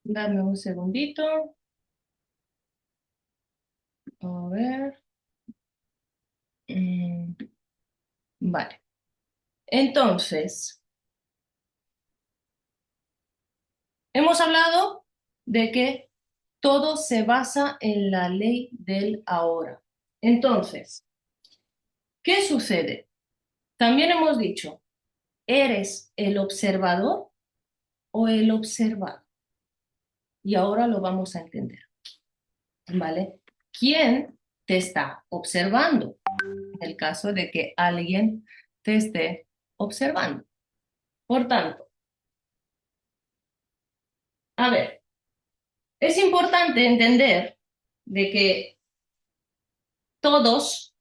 Dame un segundito. A ver. Mm, vale. Entonces, hemos hablado de que todo se basa en la ley del ahora. Entonces, ¿qué sucede? También hemos dicho, ¿eres el observador o el observado? Y ahora lo vamos a entender, ¿vale? ¿Quién te está observando? En el caso de que alguien te esté observando. Por tanto, a ver, es importante entender de que todos,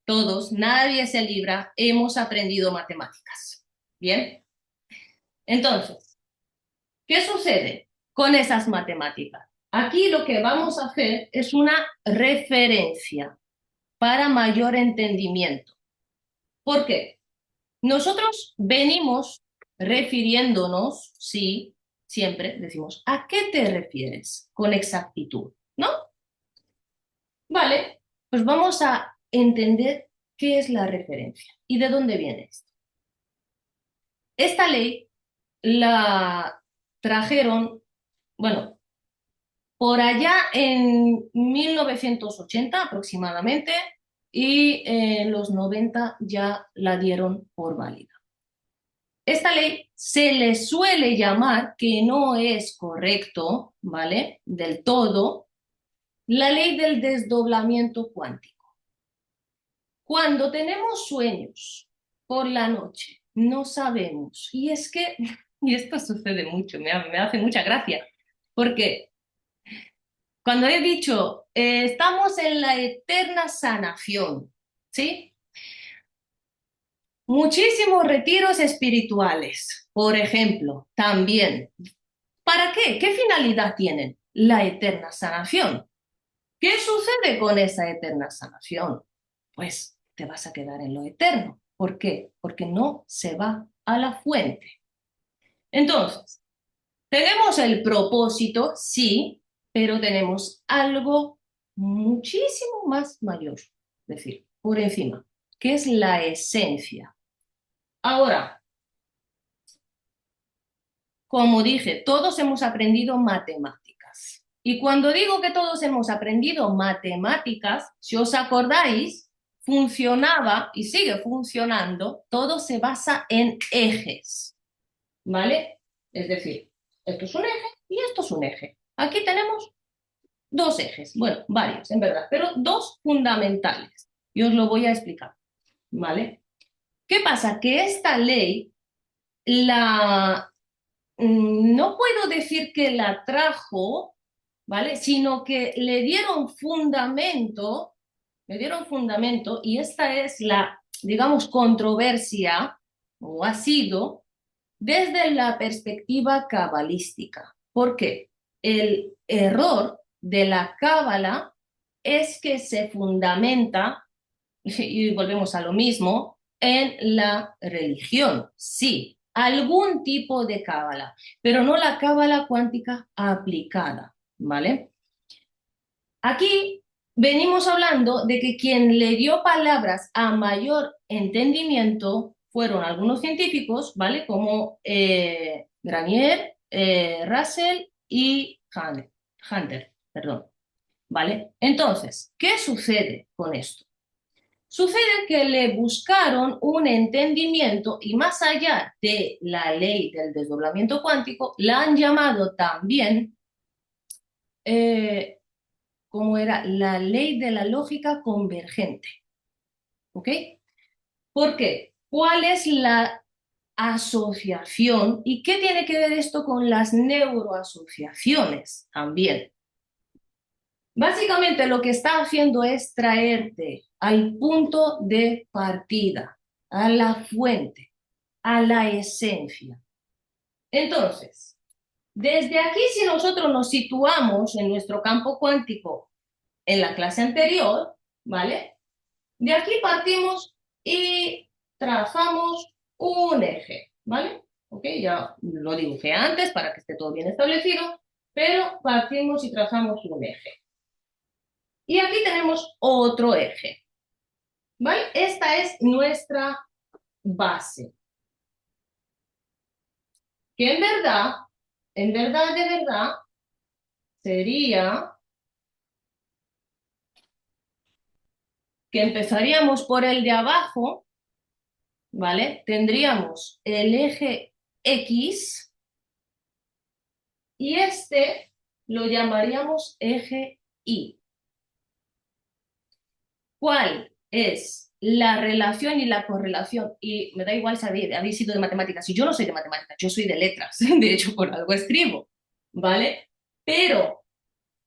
nadie se libra, hemos aprendido matemáticas. ¿Bien? Entonces, ¿qué sucede con esas matemáticas? Aquí lo que vamos a hacer es una referencia para mayor entendimiento. ¿Por qué? Nosotros venimos refiriéndonos, sí, siempre decimos, ¿a qué te refieres con exactitud? ¿No? Vale, pues vamos a entender qué es la referencia y de dónde viene esto. Esta ley la trajeron, bueno, por allá en 1980 aproximadamente y en los 90 ya la dieron por válida. Esta ley se le suele llamar, que no es correcto, ¿vale? Del todo, la ley del desdoblamiento cuántico. Cuando tenemos sueños por la noche, no sabemos. Y es que, y esto sucede mucho, me hace mucha gracia, porque cuando he dicho, estamos en la eterna sanación, ¿sí? Muchísimos retiros espirituales, por ejemplo, también. ¿Para qué? ¿Qué finalidad tienen? La eterna sanación. ¿Qué sucede con esa eterna sanación? Pues te vas a quedar en lo eterno. ¿Por qué? Porque no se va a la fuente. Entonces, tenemos el propósito, sí, pero tenemos algo muchísimo más mayor, es decir, por encima, que es la esencia. Ahora, como dije, todos hemos aprendido matemáticas. Y cuando digo que todos hemos aprendido matemáticas, si os acordáis, funcionaba y sigue funcionando, todo se basa en ejes, ¿vale? Es decir, esto es un eje y esto es un eje. Aquí tenemos dos ejes, bueno, varios en verdad, pero dos fundamentales. Y os lo voy a explicar, ¿vale? ¿Qué pasa? Que esta ley la no puedo decir que la trajo, ¿vale? Sino que le dieron fundamento y esta es la, digamos, controversia, o ha sido, desde la perspectiva cabalística. ¿Por qué? El error de la cábala es que se fundamenta, y volvemos a lo mismo, en la religión. Sí, algún tipo de cábala, pero no la cábala cuántica aplicada, ¿vale? Aquí venimos hablando de que quien le dio palabras a mayor entendimiento fueron algunos científicos, ¿vale? Como Granier, Russell y Hunter, perdón, ¿vale? Entonces, ¿qué sucede con esto? Sucede que le buscaron un entendimiento y más allá de la ley del desdoblamiento cuántico, la han llamado también, como era la ley de la lógica convergente. ¿Ok? ¿Por qué? ¿Cuál es la asociación y qué tiene que ver esto con las neuroasociaciones también? Básicamente lo que está haciendo es traerte al punto de partida, a la fuente, a la esencia. Entonces, desde aquí, si nosotros nos situamos en nuestro campo cuántico en la clase anterior, ¿vale? De aquí partimos y trazamos un eje, ¿vale? ¿Ok? Ya lo dibujé antes para que esté todo bien establecido. pero partimos y trazamos un eje. Y aquí tenemos otro eje, ¿vale? Esta es nuestra base, que de verdad, sería que empezaríamos por el de abajo, ¿vale? Tendríamos el eje X y este lo llamaríamos eje Y. ¿Cuál es la relación y la correlación? Y me da igual si habéis sido de matemáticas. Y yo no soy de matemáticas, yo soy de letras. De hecho, por algo escribo, ¿vale? Pero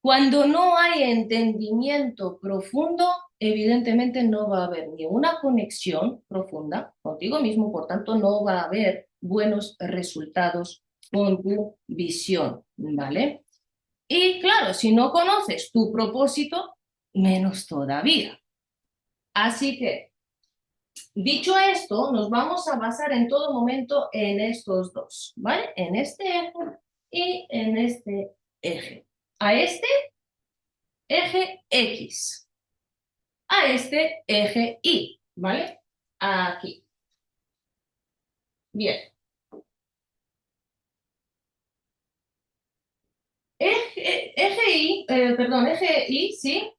cuando no hay entendimiento profundo, evidentemente no va a haber ni una conexión profunda contigo mismo, por tanto no va a haber buenos resultados con tu visión, ¿vale? Y claro, si no conoces tu propósito, menos todavía. Así que, dicho esto, nos vamos a basar en todo momento en estos dos, ¿vale? En este eje y en este eje. A este eje X, a este eje Y, ¿vale? Aquí. Bien. Eje Y, ¿sí?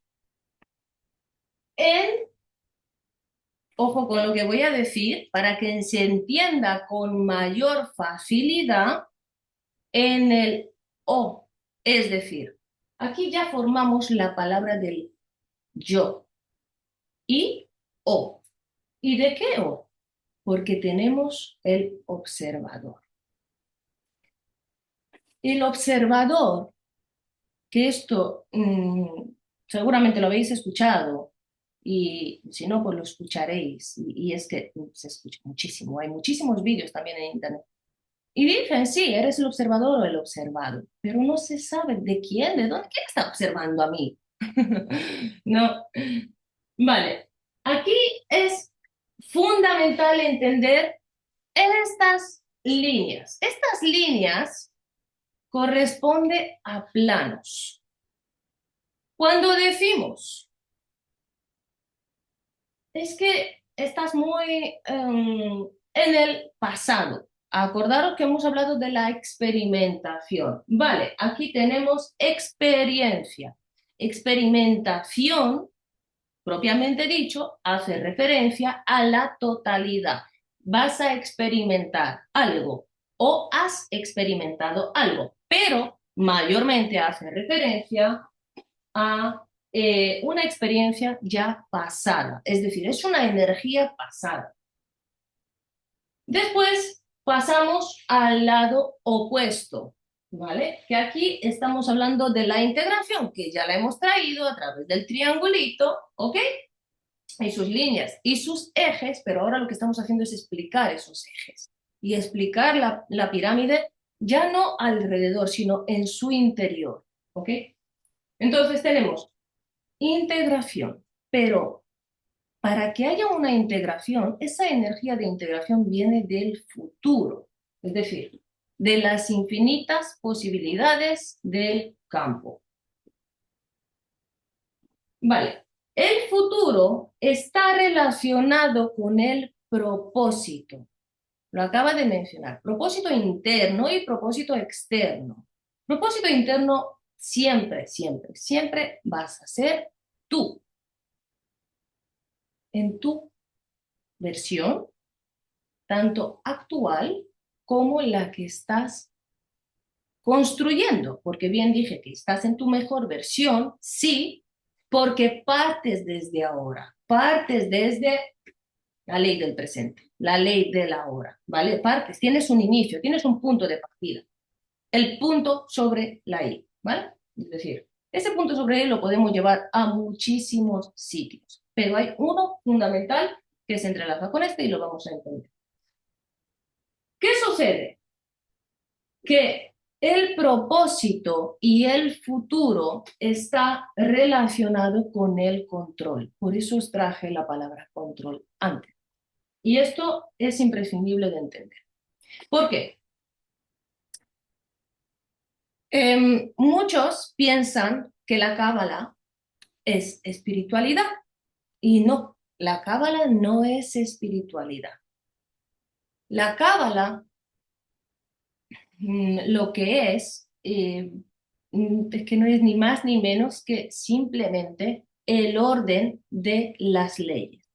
En, ojo con lo que voy a decir, para que se entienda con mayor facilidad en el O. Es decir, aquí ya formamos la palabra del yo. Y O. ¿Y de qué O? Porque tenemos el observador. El observador, que esto seguramente lo habéis escuchado, y si no, pues lo escucharéis. Y es que se escucha muchísimo, hay muchísimos vídeos también en internet. Y dicen, sí, eres el observador o el observado, pero no se sabe de quién, de dónde, quién está observando a mí. No. Vale, aquí es fundamental entender estas líneas. Estas líneas corresponden a planos. Cuando decimos, es que estás muy en el pasado. Acordaros que hemos hablado de la experimentación. Vale, aquí tenemos experiencia. Experimentación, propiamente dicho, hace referencia a la totalidad. Vas a experimentar algo o has experimentado algo, pero mayormente hace referencia a una experiencia ya pasada, es decir, es una energía pasada. Después pasamos al lado opuesto, ¿vale? Que aquí estamos hablando de la integración, que ya la hemos traído a través del triangulito, ¿ok? Y sus líneas y sus ejes, pero ahora lo que estamos haciendo es explicar esos ejes y explicar la pirámide ya no alrededor, sino en su interior, ¿ok? Entonces tenemos integración, pero para que haya una integración, esa energía de integración viene del futuro, es decir, de las infinitas posibilidades del campo. Vale, el futuro está relacionado con el propósito. Lo acaba de mencionar. Propósito interno y propósito externo. Propósito interno siempre, siempre, siempre vas a ser tú. En tu versión, tanto actual como la que estás construyendo. Porque bien dije que estás en tu mejor versión, sí, porque partes desde ahora, partes desde la ley del presente, la ley de la hora, ¿vale? Partes, tienes un inicio, tienes un punto de partida, el punto sobre la I, ¿vale? Es decir, ese punto sobre I lo podemos llevar a muchísimos sitios, pero hay uno fundamental que se entrelaza con este y lo vamos a entender. ¿Qué sucede? Que el propósito y el futuro está relacionado con el control. Por eso os traje la palabra control antes. Y esto es imprescindible de entender. ¿Por qué? Muchos piensan que la cábala es espiritualidad y no, la cábala no es espiritualidad. La cábala lo que es que no es ni más ni menos que simplemente el orden de las leyes.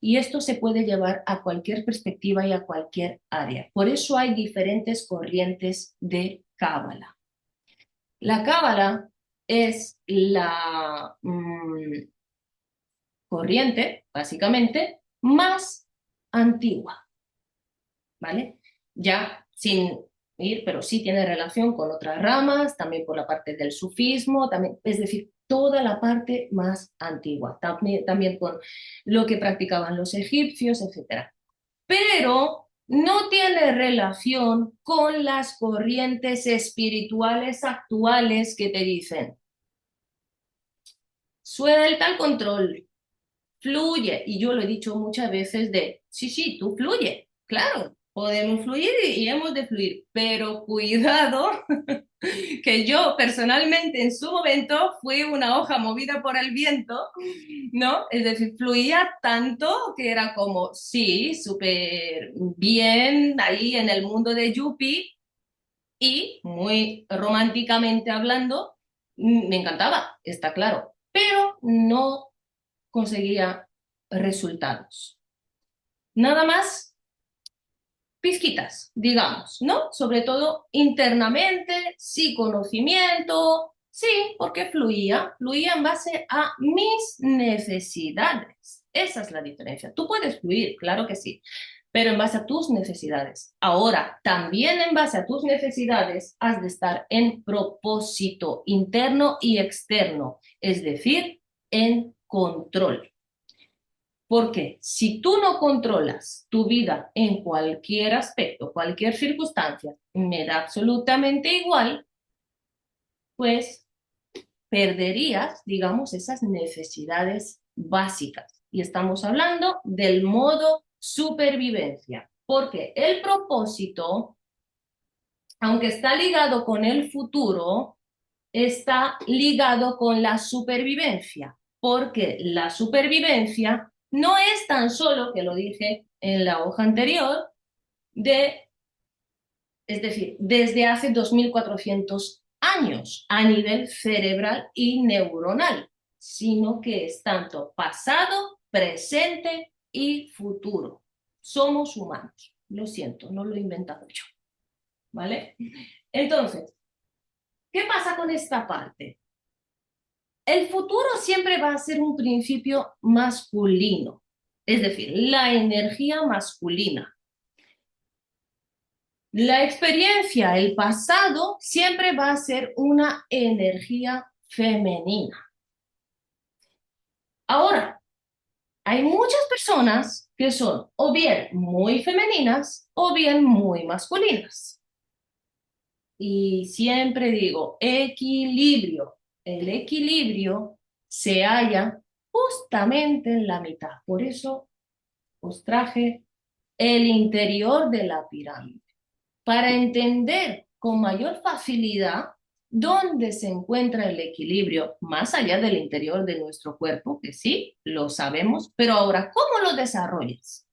Y esto se puede llevar a cualquier perspectiva y a cualquier área. Por eso hay diferentes corrientes de cábala. La cábala es la corriente, básicamente, más antigua, ¿vale? Ya sin ir, pero sí tiene relación con otras ramas, también por la parte del sufismo, también, es decir, toda la parte más antigua, también con lo que practicaban los egipcios, etcétera. Pero no tiene relación con las corrientes espirituales actuales que te dicen, suelta el control, fluye. Y yo lo he dicho muchas veces de, sí, sí, tú fluye, claro, podemos fluir y hemos de fluir, pero cuidado, que yo personalmente en su momento fui una hoja movida por el viento, ¿no? Es decir, fluía tanto que era como, sí, súper bien ahí en el mundo de Yuppie y muy románticamente hablando, me encantaba, está claro, pero no conseguía resultados. Nada más pizquitas, digamos, ¿no? Sobre todo internamente, sí conocimiento, sí, porque fluía en base a mis necesidades. Esa es la diferencia. Tú puedes fluir, claro que sí, pero en base a tus necesidades. Ahora, también en base a tus necesidades, has de estar en propósito interno y externo, es decir, en control. Porque si tú no controlas tu vida en cualquier aspecto, cualquier circunstancia, me da absolutamente igual, pues perderías, digamos, esas necesidades básicas. Y estamos hablando del modo supervivencia, porque el propósito, aunque está ligado con el futuro, está ligado con la supervivencia, porque la supervivencia no es tan solo, que lo dije en la hoja anterior, es decir, desde hace 2400 años a nivel cerebral y neuronal, sino que es tanto pasado, presente y futuro. Somos humanos. Lo siento, no lo he inventado yo. ¿Vale? Entonces, ¿qué pasa con esta parte? El futuro siempre va a ser un principio masculino, es decir, la energía masculina. La experiencia, el pasado, siempre va a ser una energía femenina. Ahora, hay muchas personas que son o bien muy femeninas o bien muy masculinas. Y siempre digo, equilibrio. El equilibrio se halla justamente en la mitad. Por eso os traje el interior de la pirámide, para entender con mayor facilidad dónde se encuentra el equilibrio más allá del interior de nuestro cuerpo, que sí, lo sabemos, pero ahora, ¿cómo lo desarrollas?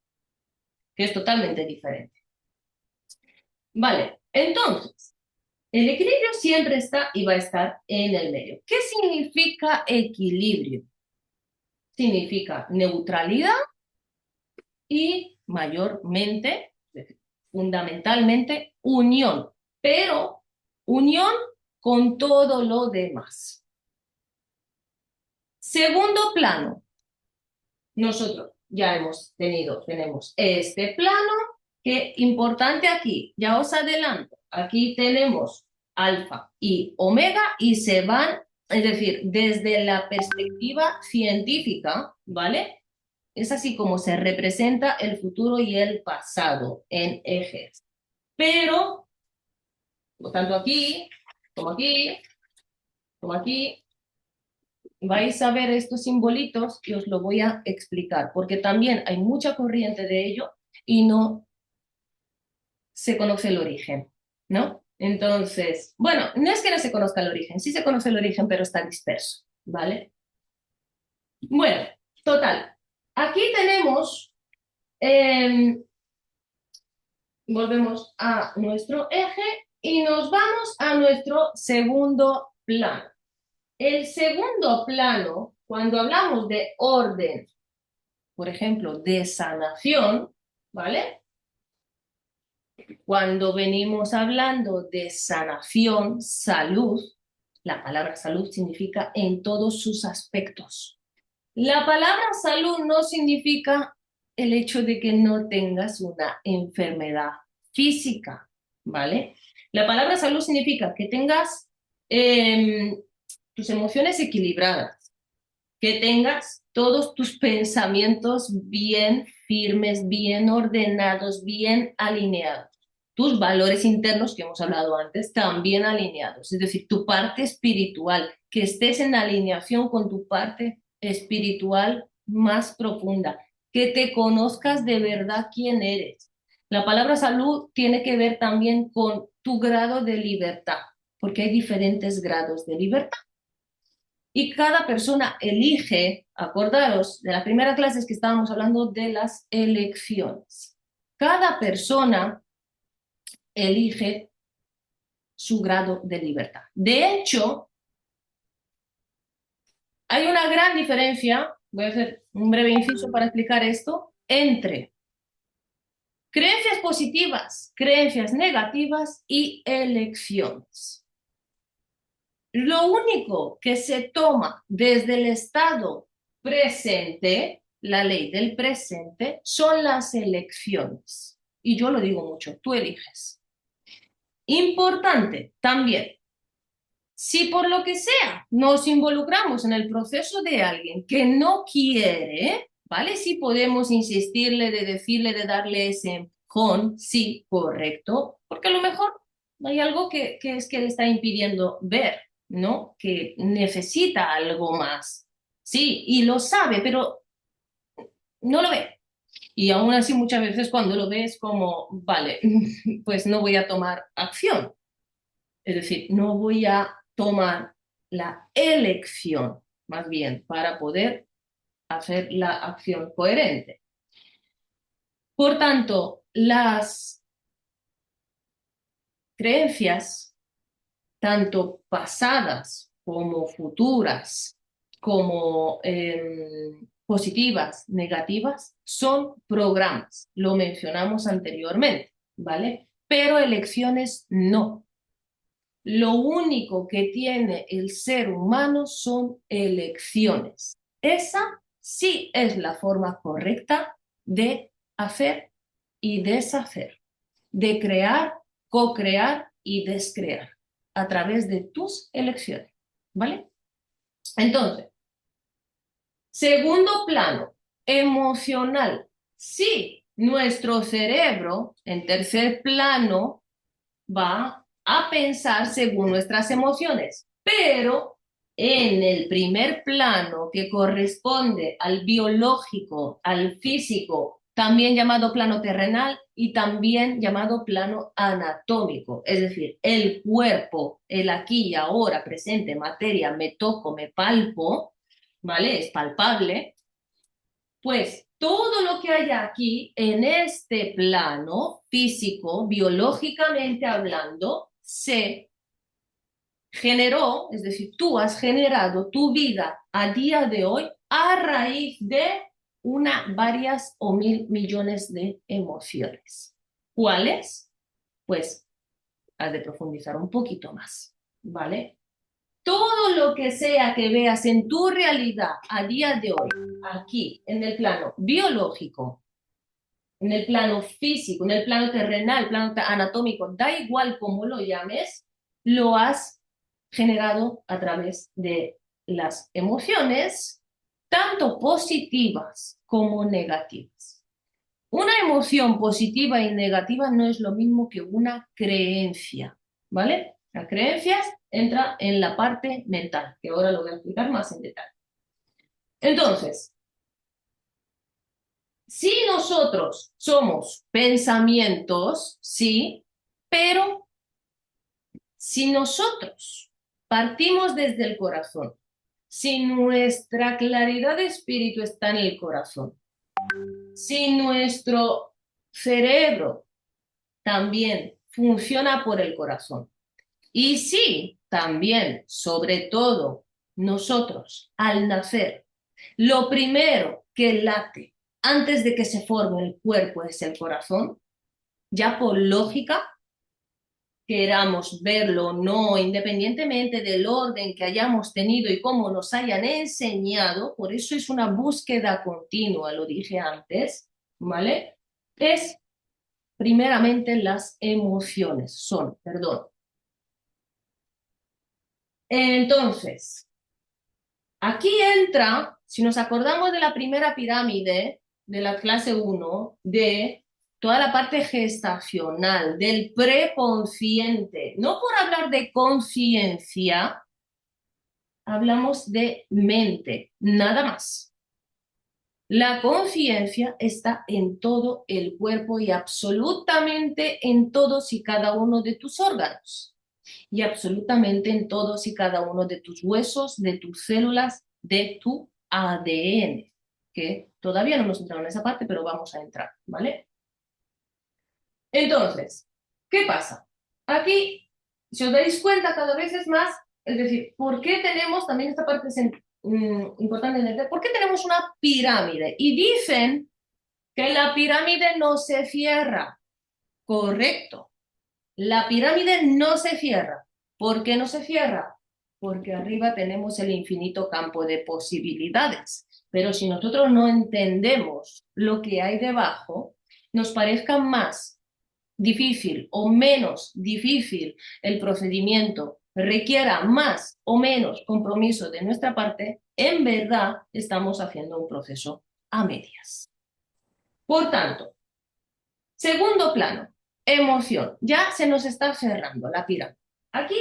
Que es totalmente diferente. Vale, entonces, el equilibrio siempre está y va a estar en el medio. ¿Qué significa equilibrio? Significa neutralidad y mayormente, fundamentalmente, unión, pero unión con todo lo demás. Segundo plano, nosotros ya tenemos este plano, que importante aquí, ya os adelanto, aquí tenemos alfa y omega y se van, es decir, desde la perspectiva científica, ¿vale? Es así como se representa el futuro y el pasado en ejes. Pero, tanto aquí, como aquí, como aquí, vais a ver estos simbolitos y os lo voy a explicar, porque también hay mucha corriente de ello y no se conoce el origen, ¿no? Entonces, bueno, no es que no se conozca el origen, sí se conoce el origen, pero está disperso, ¿vale? Bueno, total. Aquí tenemos, volvemos a nuestro eje y nos vamos a nuestro segundo plano. El segundo plano, cuando hablamos de orden, por ejemplo, de sanación, ¿vale? Cuando venimos hablando de sanación, salud, la palabra salud significa en todos sus aspectos. La palabra salud no significa el hecho de que no tengas una enfermedad física, ¿vale? La palabra salud significa que tengas tus emociones equilibradas, que tengas todos tus pensamientos bien firmes, bien ordenados, bien alineados. Tus valores internos, que hemos hablado antes, también alineados. Es decir, tu parte espiritual, que estés en alineación con tu parte espiritual más profunda, que te conozcas de verdad quién eres. La palabra salud tiene que ver también con tu grado de libertad, porque hay diferentes grados de libertad. Y cada persona elige, acordaros de la primera clase es que estábamos hablando de las elecciones. Cada persona elige su grado de libertad. De hecho, hay una gran diferencia, voy a hacer un breve inciso para explicar esto, entre creencias positivas, creencias negativas y elecciones. Lo único que se toma desde el estado presente, la ley del presente, son las elecciones. Y yo lo digo mucho, tú eliges. Importante también, si por lo que sea nos involucramos en el proceso de alguien que no quiere, ¿vale? Sí podemos insistirle, de decirle, de darle ese empujón, sí, correcto, porque a lo mejor hay algo que es que le está impidiendo ver, ¿no? Que necesita algo más. Sí, y lo sabe, pero no lo ve. Y aún así muchas veces cuando lo ves como, vale, pues no voy a tomar acción. Es decir, no voy a tomar la elección, más bien, para poder hacer la acción coherente. Por tanto, las creencias, tanto pasadas como futuras, como positivas, negativas, son programas. Lo mencionamos anteriormente, ¿vale? Pero elecciones no. Lo único que tiene el ser humano son elecciones. Esa sí es la forma correcta de hacer y deshacer, de crear, co-crear y descrear a través de tus elecciones. ¿Vale? Entonces, segundo plano, emocional. Sí, nuestro cerebro, en tercer plano, va a pensar según nuestras emociones, pero en el primer plano que corresponde al biológico, al físico, también llamado plano terrenal y también llamado plano anatómico, es decir, el cuerpo, el aquí y ahora presente, materia, me toco, me palpo, ¿vale? Es palpable, pues todo lo que hay aquí en este plano físico, biológicamente hablando, se generó, es decir, tú has generado tu vida a día de hoy a raíz de una, varias o mil millones de emociones. ¿Cuáles? Pues has de profundizar un poquito más, ¿vale? Todo lo que sea que veas en tu realidad a día de hoy, aquí, en el plano biológico, en el plano físico, en el plano terrenal, plano anatómico, da igual cómo lo llames, lo has generado a través de las emociones, tanto positivas como negativas. Una emoción positiva y negativa no es lo mismo que una creencia, ¿vale? Las creencias entra en la parte mental, que ahora lo voy a explicar más en detalle. Entonces, si nosotros somos pensamientos, sí, pero Si nosotros partimos desde el corazón, si nuestra claridad de espíritu está en el corazón, si nuestro cerebro también funciona por el corazón, y si también, sobre todo, nosotros al nacer, lo primero que late antes de que se forme el cuerpo es el corazón, ya por lógica, queramos verlo o no, independientemente del orden que hayamos tenido y cómo nos hayan enseñado, por eso es una búsqueda continua, lo dije antes, ¿vale? Es primeramente las emociones, perdón. Entonces, aquí entra, si nos acordamos de la primera pirámide de la clase 1, de toda la parte gestacional, del preconsciente. No por hablar de conciencia, hablamos de mente, nada más. La conciencia está en todo el cuerpo y absolutamente en todos y cada uno de tus órganos y absolutamente en todos y cada uno de tus huesos, de tus células, de tu ADN, que todavía no hemos entrado en esa parte, pero vamos a entrar, ¿vale? Entonces, ¿qué pasa? Aquí, si os dais cuenta, cada vez es más, es decir, ¿por qué tenemos, también esta parte es importante entender, ¿por qué tenemos una pirámide? Y dicen que la pirámide no se cierra. Correcto. La pirámide no se cierra. ¿Por qué no se cierra? Porque arriba tenemos el infinito campo de posibilidades. Pero si nosotros no entendemos lo que hay debajo, nos parezca más difícil o menos difícil el procedimiento, requiera más o menos compromiso de nuestra parte, en verdad estamos haciendo un proceso a medias. Por tanto, segundo plano, emoción. Ya se nos está cerrando la pirámide. Aquí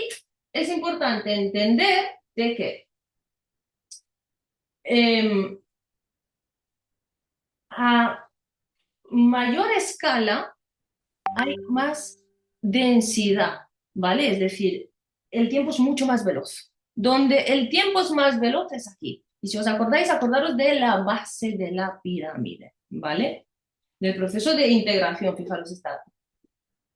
es importante entender de que a mayor escala hay más densidad, ¿vale? Es decir, el tiempo es mucho más veloz. Donde el tiempo es más veloz es aquí. Y si os acordáis, acordaros de la base de la pirámide, ¿vale? Del proceso de integración, fijaros, está.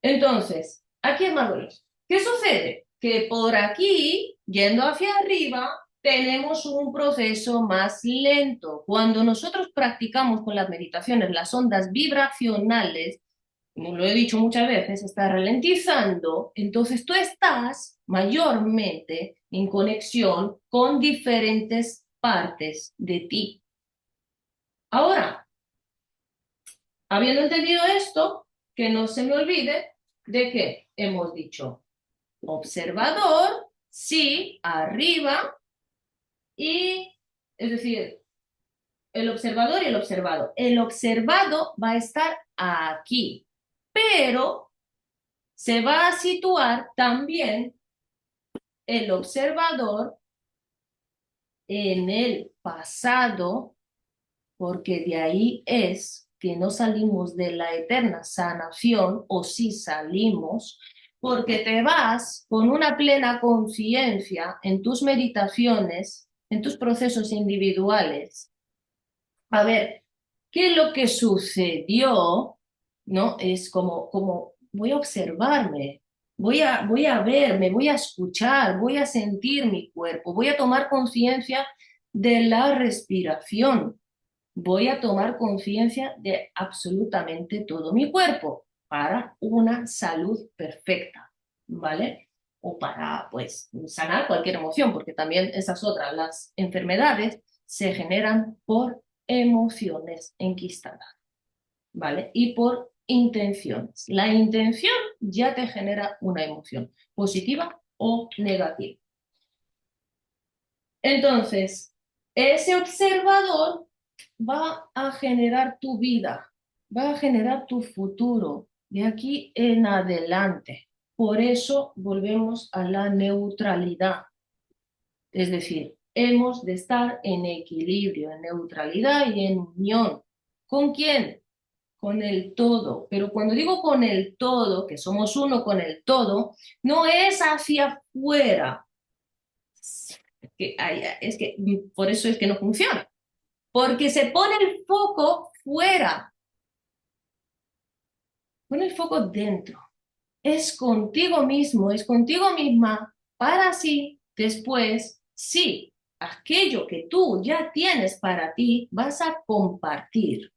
Entonces, aquí es más veloz. ¿Qué sucede? Que por aquí, yendo hacia arriba, tenemos un proceso más lento. Cuando nosotros practicamos con las meditaciones las ondas vibracionales, como lo he dicho muchas veces, está ralentizando, entonces tú estás mayormente en conexión con diferentes partes de ti. Ahora, habiendo entendido esto, que no se me olvide de que hemos dicho observador, sí, arriba, y es decir, el observador y el observado. El observado va a estar aquí, pero se va a situar también el observador en el pasado, porque de ahí es que no salimos de la eterna sanación, o si salimos, porque te vas con una plena conciencia en tus meditaciones, en tus procesos individuales, a ver qué es lo que sucedió, ¿no? Es como voy a observarme, voy a verme, voy a escuchar, voy a sentir mi cuerpo, voy a tomar conciencia de la respiración, voy a tomar conciencia de absolutamente todo mi cuerpo para una salud perfecta, ¿vale? O para, pues, sanar cualquier emoción, porque también esas otras, las enfermedades se generan por emociones enquistadas, ¿vale? Y por intenciones. La intención ya te genera una emoción, positiva o negativa. Entonces, ese observador va a generar tu vida, va a generar tu futuro de aquí en adelante. Por eso volvemos a la neutralidad. Es decir, hemos de estar en equilibrio, en neutralidad y en unión. ¿Con quién? con el todo. Pero cuando digo con el todo, que somos uno con el todo, no es hacia afuera. Es que por eso es que no funciona. Porque se pone el foco fuera, pone el foco dentro. Es contigo mismo, es contigo misma, para así después, sí, aquello que tú ya tienes para ti, vas a compartir.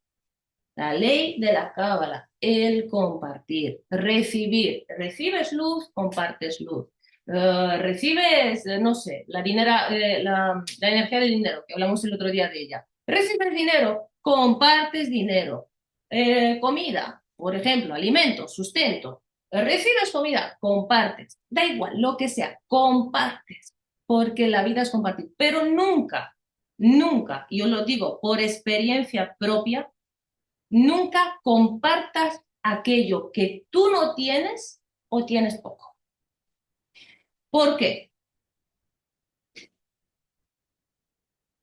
La ley de la cábala, el compartir, recibir. Recibes luz, compartes luz. Recibes, no sé, la energía del dinero, que hablamos el otro día de ella. Recibes dinero, compartes dinero. Comida, por ejemplo, alimentos, sustento. Recibes comida, compartes. Da igual, lo que sea, compartes. Porque la vida es compartir. Pero nunca, nunca, y yo lo digo por experiencia propia, nunca compartas aquello que tú no tienes o tienes poco. ¿Por qué?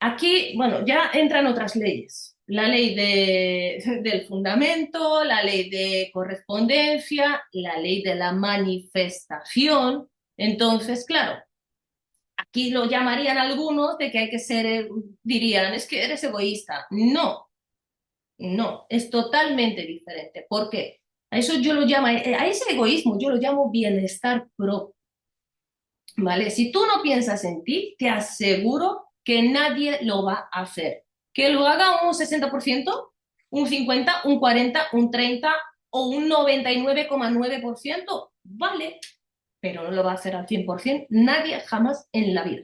Aquí, bueno, ya entran otras leyes. La ley del fundamento, la ley de correspondencia, la ley de la manifestación. Entonces, claro, aquí lo llamarían algunos de que hay que ser, dirían, es que eres egoísta. No, no, es totalmente diferente. ¿Por qué? A eso yo lo llamo, a ese egoísmo yo lo llamo bienestar propio, ¿vale? Si tú no piensas en ti, te aseguro que nadie lo va a hacer. Que lo haga un 60%, un 50%, un 40%, un 30% o un 99,9%, vale, pero no lo va a hacer al 100%, nadie jamás en la vida.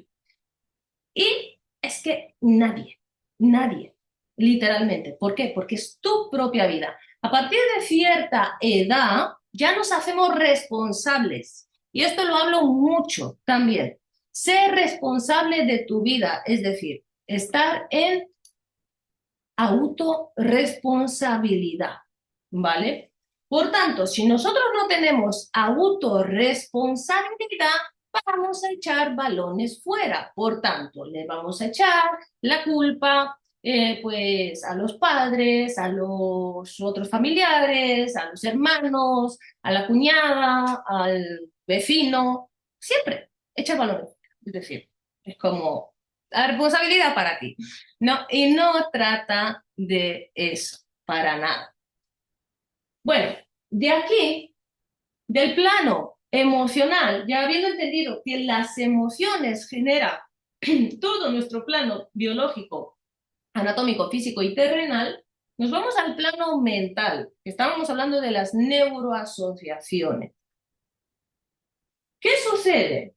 Y es que nadie, nadie, literalmente. ¿Por qué? Porque es tu propia vida. A partir de cierta edad ya nos hacemos responsables. Y esto lo hablo mucho también. Ser responsable de tu vida, es decir, estar en autorresponsabilidad, ¿vale? Por tanto, si nosotros no tenemos autorresponsabilidad, vamos a echar balones fuera. Por tanto, le vamos a echar la culpa pues a los padres, a los otros familiares, a los hermanos, a la cuñada, al vecino. Siempre echar balones fuera. Es decir, es como la responsabilidad para ti. No, y no trata de eso, para nada. Bueno, de aquí, del plano emocional, ya habiendo entendido que las emociones generan todo nuestro plano biológico, anatómico, físico y terrenal, nos vamos al plano mental, que estábamos hablando de las neuroasociaciones. ¿Qué sucede?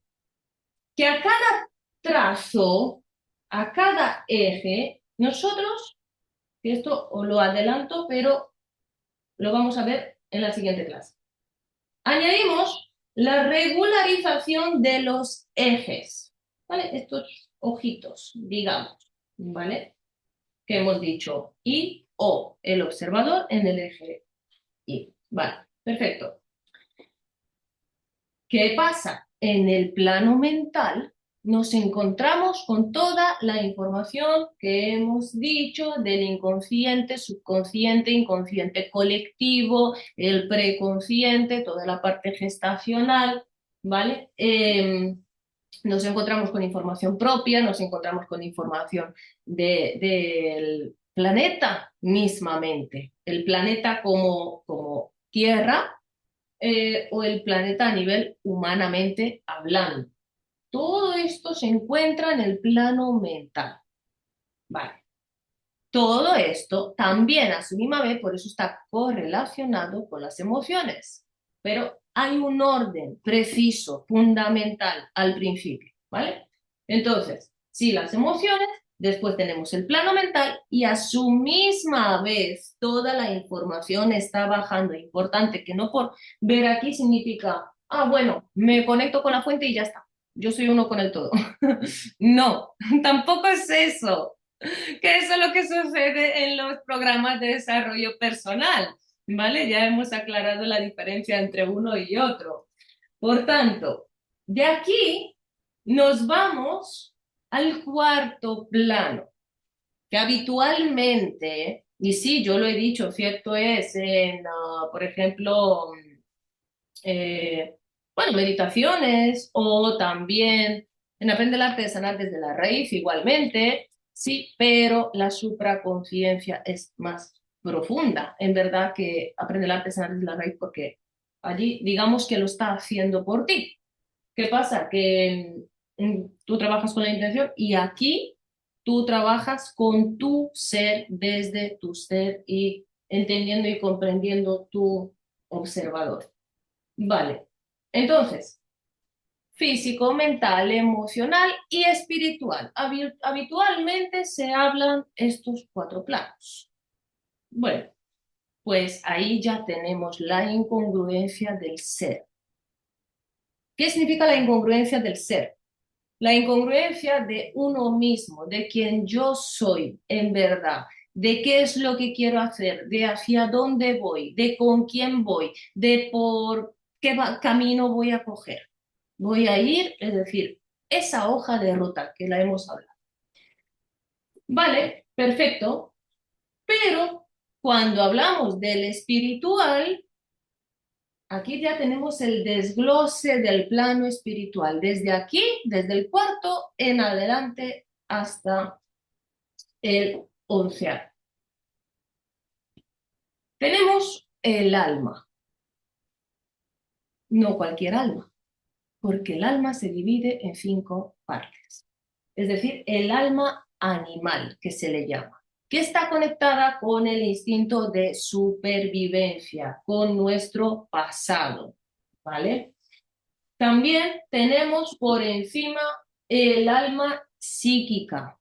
Que a cada trazo, a cada eje, nosotros, esto os lo adelanto, pero lo vamos a ver en la siguiente clase. Añadimos la regularización de los ejes, ¿vale? Estos ojitos, digamos, ¿vale? Que hemos dicho I, O, el observador en el eje I. Vale, perfecto. ¿Qué pasa? En el plano mental nos encontramos con toda la información que hemos dicho del inconsciente, subconsciente, inconsciente colectivo, el preconsciente, toda la parte gestacional, ¿vale? Nos encontramos con información propia, nos encontramos con información del planeta mismamente, el planeta como Tierra, o el planeta a nivel humanamente hablando. Todo esto se encuentra en el plano mental. Vale. Todo esto también a su misma vez, por eso está correlacionado con las emociones. Pero hay un orden preciso, fundamental al principio, ¿vale? Entonces, si las emociones, después tenemos el plano mental y a su misma vez toda la información está bajando. Importante que no por ver aquí significa, ah, bueno, me conecto con la fuente y ya está. Yo soy uno con el todo. No, tampoco es eso, que eso es lo que sucede en los programas de desarrollo personal, ¿vale? Ya hemos aclarado la diferencia entre uno y otro. Por tanto, de aquí nos vamos al cuarto plano, que habitualmente Y sí, yo lo he dicho, cierto es, por ejemplo, eh, bueno, meditaciones o también en Aprender el Arte de Sanar desde la Raíz, igualmente, sí, pero la supraconciencia es más profunda, en verdad, que Aprender el Arte de Sanar desde la Raíz, porque allí digamos que lo está haciendo por ti. ¿Qué pasa? Que tú trabajas con la intención y aquí tú trabajas con tu ser desde tu ser y entendiendo y comprendiendo tu observador. Vale. Entonces, físico, mental, emocional y espiritual. Habitualmente se hablan estos cuatro planos. Bueno, pues ahí ya tenemos la incongruencia del ser. ¿Qué significa la incongruencia del ser? La incongruencia de uno mismo, de quien yo soy en verdad, de qué es lo que quiero hacer, de hacia dónde voy, de con quién voy, de por qué camino voy a coger. Voy a ir, es decir, esa hoja de ruta que la hemos hablado. Vale, perfecto, pero cuando hablamos del espiritual, aquí ya tenemos el desglose del plano espiritual, desde aquí, desde el cuarto en adelante hasta el onceavo. Tenemos el alma, no cualquier alma, porque el alma se divide en 5 partes. Es decir, el alma animal, que se le llama, que está conectada con el instinto de supervivencia, con nuestro pasado, ¿vale? También tenemos por encima el alma psíquica.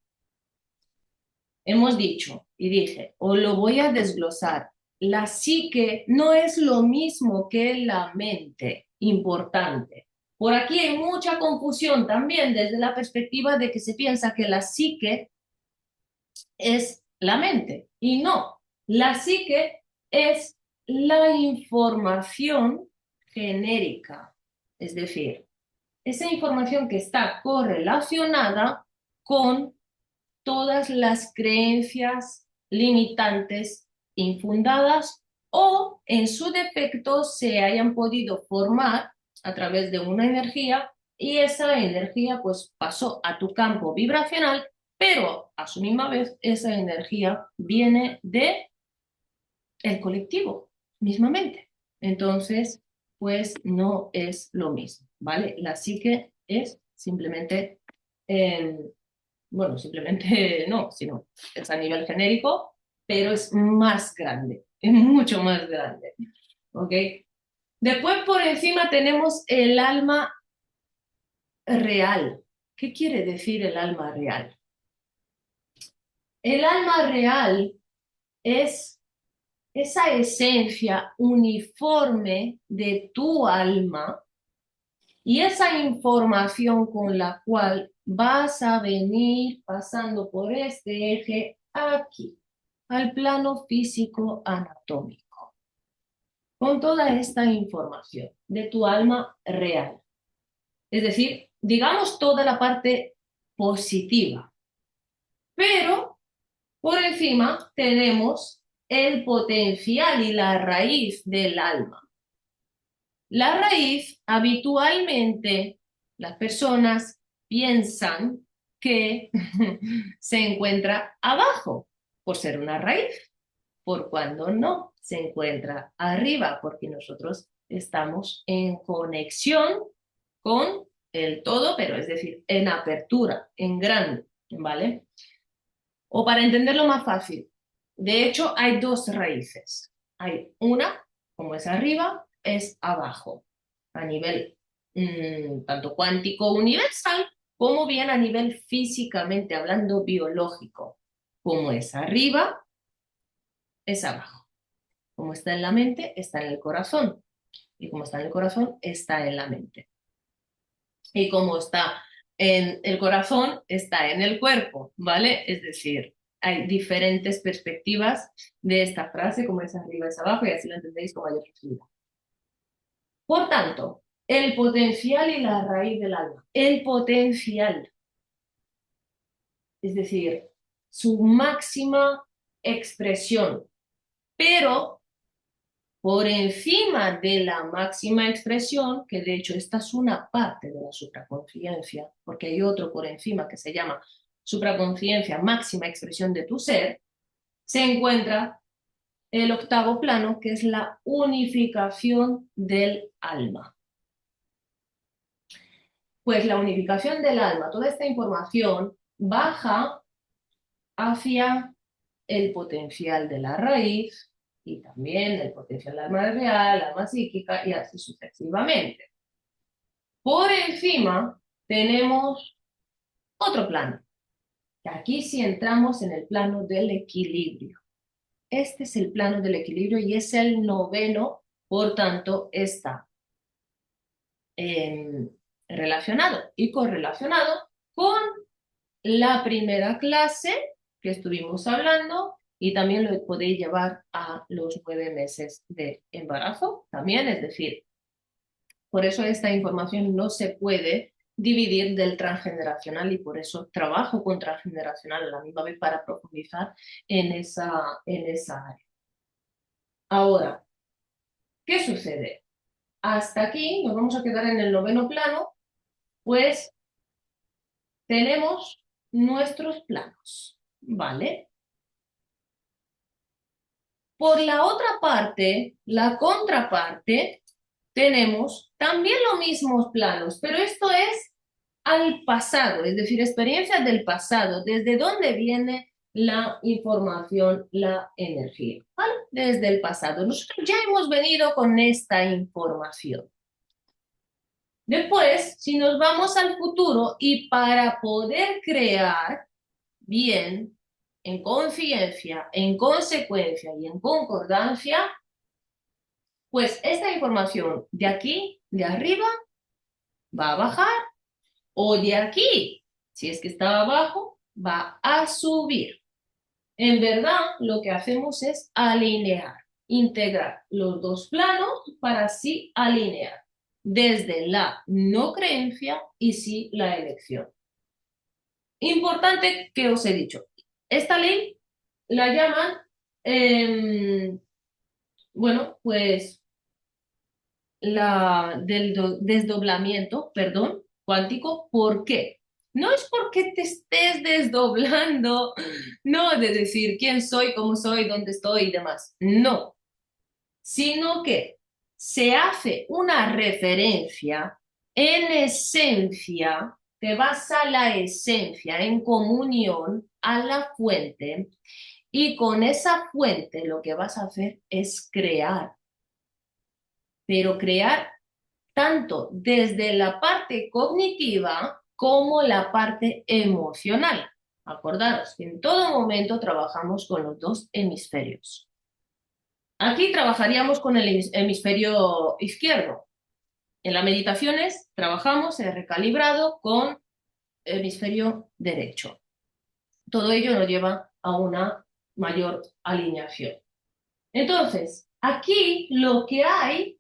Hemos dicho, y dije, os lo voy a desglosar, la psique no es lo mismo que la mente, importante. Por aquí hay mucha confusión también desde la perspectiva de que se piensa que la psique es la mente, y no, la psique es la información genérica, es decir, esa información que está correlacionada con todas las creencias limitantes infundadas o en su defecto se hayan podido formar a través de una energía y esa energía pues pasó a tu campo vibracional, pero a su misma vez esa energía viene de el colectivo mismamente. Entonces, pues no es lo mismo, ¿vale? La psique es simplemente eh, bueno, simplemente no, sino es a nivel genérico, pero es más grande, es mucho más grande. ¿Ok? Después por encima tenemos el alma real. ¿Qué quiere decir el alma real? El alma real es esa esencia uniforme de tu alma y esa información con la cual vas a venir pasando por este eje aquí, al plano físico anatómico, con toda esta información de tu alma real. Es decir, digamos toda la parte positiva, pero por encima tenemos el potencial y la raíz del alma. La raíz, habitualmente, las personas piensan que se encuentra abajo por ser una raíz, por cuando no se encuentra arriba, porque nosotros estamos en conexión con el todo, pero es decir, en apertura, en grande, ¿vale? O para entenderlo más fácil, de hecho hay dos raíces. Hay una, como es arriba, es abajo, a nivel tanto cuántico universal, como bien a nivel físicamente hablando biológico. Como es arriba, es abajo. Como está en la mente, está en el corazón. Y como está en el corazón, está en la mente. Y como está en el corazón, está en el cuerpo, ¿vale? Es decir, hay diferentes perspectivas de esta frase, como es arriba es abajo, y así lo entendéis con mayor facilidad. Por tanto, el potencial y la raíz del alma. El potencial, es decir, su máxima expresión, pero por encima de la máxima expresión, que de hecho esta es una parte de la supraconciencia, porque hay otro por encima que se llama supraconciencia, máxima expresión de tu ser, se encuentra el octavo plano, que es la unificación del alma. Pues la unificación del alma, toda esta información baja hacia el potencial de la raíz y también el potencial del alma real, alma psíquica y así sucesivamente. Por encima tenemos otro plano. Aquí sí entramos en el plano del equilibrio. Este es el plano del equilibrio y es el noveno, por tanto está relacionado y correlacionado con la primera clase que estuvimos hablando y también lo podéis llevar a los 9 meses de embarazo también, es decir, por eso esta información no se puede dividir del transgeneracional y por eso trabajo con transgeneracional a la misma vez para profundizar en esa área. Ahora, ¿qué sucede? Hasta aquí nos vamos a quedar en el noveno plano, pues tenemos nuestros planos, ¿vale? Por la otra parte, la contraparte, tenemos también los mismos planos, pero esto es al pasado, es decir, experiencias del pasado, desde dónde viene la información, la energía, ¿vale? Desde el pasado. Nosotros ya hemos venido con esta información. Después, si nos vamos al futuro y para poder crear bien, en conciencia, en consecuencia y en concordancia, pues esta información de aquí, de arriba, va a bajar o de aquí, si es que está abajo, va a subir. En verdad, lo que hacemos es alinear, integrar los dos planos para así alinear desde la no creencia y sí la elección. Importante que os he dicho, esta ley la llaman, bueno, pues del desdoblamiento, perdón, cuántico. ¿Por qué? No es porque te estés desdoblando, no de decir quién soy, cómo soy, dónde estoy y demás, no, sino que se hace una referencia en esencia, te vas a la esencia, en comunión a la fuente, y con esa fuente lo que vas a hacer es crear, pero crear tanto desde la parte cognitiva como la parte emocional. Acordaros que en todo momento trabajamos con los dos hemisferios. Aquí trabajaríamos con el hemisferio izquierdo. En las meditaciones trabajamos el recalibrado con el hemisferio derecho. Todo ello nos lleva a una mayor alineación. Entonces, aquí lo que hay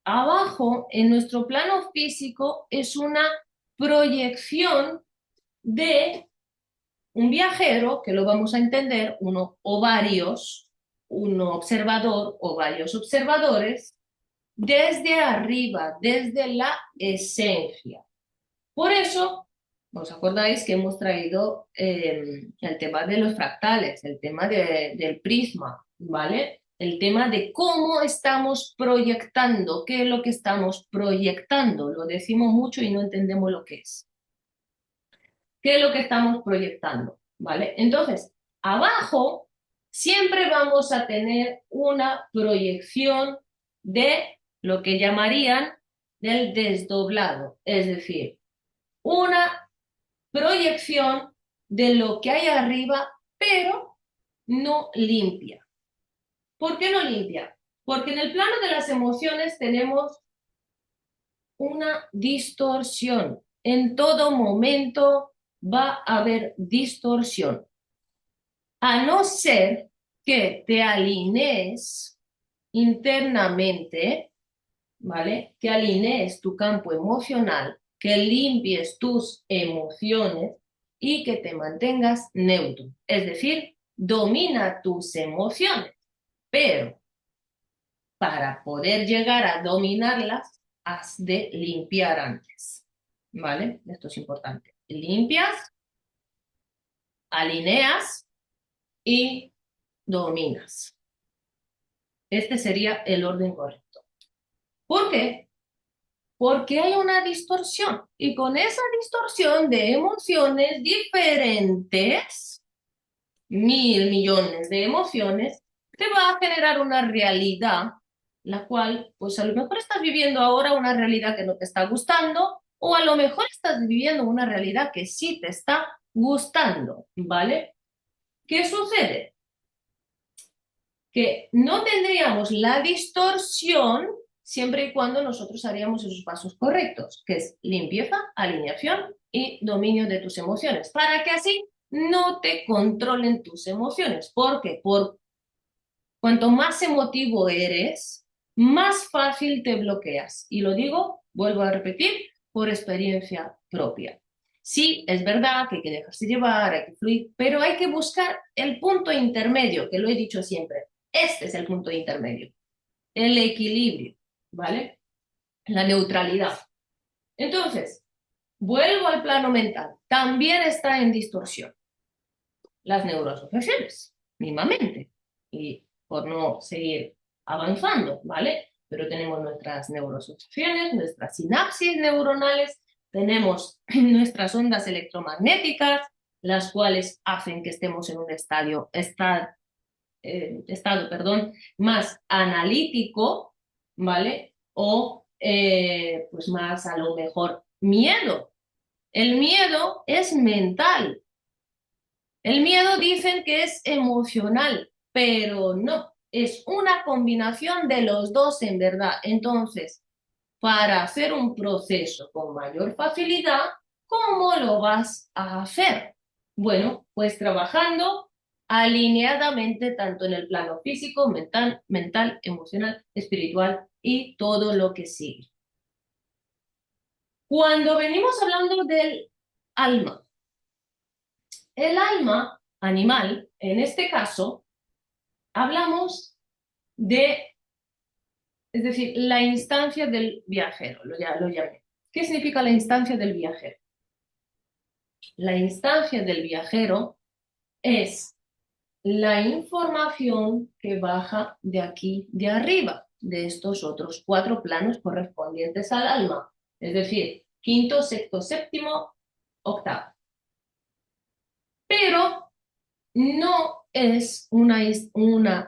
abajo en nuestro plano físico es una proyección de un viajero, que lo vamos a entender, uno o varios, uno observador o varios observadores, desde arriba, desde la esencia. Por eso, ¿os acordáis que hemos traído el tema de los fractales, el tema del prisma, ¿vale? El tema de cómo estamos proyectando, qué es lo que estamos proyectando. Lo decimos mucho y no entendemos lo que es. ¿Qué es lo que estamos proyectando? ¿Vale? Entonces, abajo siempre vamos a tener una proyección de lo que llamarían del desdoblado, es decir, una proyección de lo que hay arriba, pero no limpia. ¿Por qué no limpia? Porque en el plano de las emociones tenemos una distorsión. En todo momento va a haber distorsión. A no ser que te alinees internamente, ¿vale? Que alinees tu campo emocional, que limpies tus emociones y que te mantengas neutro. Es decir, domina tus emociones, pero para poder llegar a dominarlas, has de limpiar antes, ¿vale? Esto es importante. Limpias, alineas y dominas. Este sería el orden correcto. ¿Por qué? Porque hay una distorsión y con esa distorsión de emociones diferentes, 1.000 millones de emociones, te va a generar una realidad, la cual, pues a lo mejor estás viviendo ahora una realidad que no te está gustando, o a lo mejor estás viviendo una realidad que sí te está gustando, ¿vale? ¿Qué sucede? Que no tendríamos la distorsión siempre y cuando nosotros haríamos esos pasos correctos, que es limpieza, alineación y dominio de tus emociones, para que así no te controlen tus emociones, porque por cuanto más emotivo eres, más fácil te bloqueas. Y lo digo, vuelvo a repetir, por experiencia propia. Sí, es verdad que hay que dejarse llevar, hay que fluir, pero hay que buscar el punto intermedio, que lo he dicho siempre. Este es el punto intermedio, el equilibrio, ¿vale? La neutralidad. Entonces, vuelvo al plano mental. También está en distorsión las neuroasociaciones, mismamente. Y por no seguir avanzando, ¿vale? Pero tenemos nuestras neuroasociaciones, nuestras sinapsis neuronales, tenemos nuestras ondas electromagnéticas, las cuales hacen que estemos en un estado, más analítico, ¿vale? O pues más a lo mejor miedo. El miedo es mental. El miedo dicen que es emocional, pero no, es una combinación de los dos en verdad. Entonces, para hacer un proceso con mayor facilidad, ¿cómo lo vas a hacer? Bueno, pues trabajando alineadamente tanto en el plano físico, mental, emocional, espiritual y todo lo que sigue. Cuando venimos hablando del alma, el alma animal, en este caso, hablamos de, es decir, la instancia del viajero, lo llamé. ¿Qué significa la instancia del viajero? La instancia del viajero es la información que baja de aquí, de arriba, de estos otros 4 planos correspondientes al alma. Es decir, quinto, sexto, séptimo, octavo. Pero no es una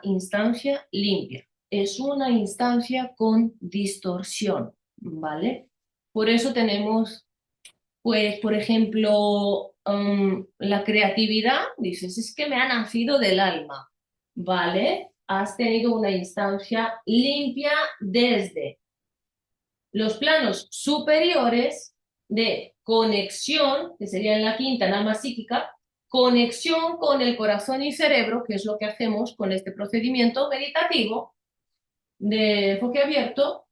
instancia limpia, es una instancia con distorsión, ¿vale? Por eso tenemos, pues, por ejemplo, la creatividad, dices, es que me ha nacido del alma, ¿vale? Has tenido una instancia limpia desde los planos superiores de conexión, que sería en la quinta, en alma psíquica, conexión con el corazón y cerebro, que es lo que hacemos con este procedimiento meditativo de enfoque abierto.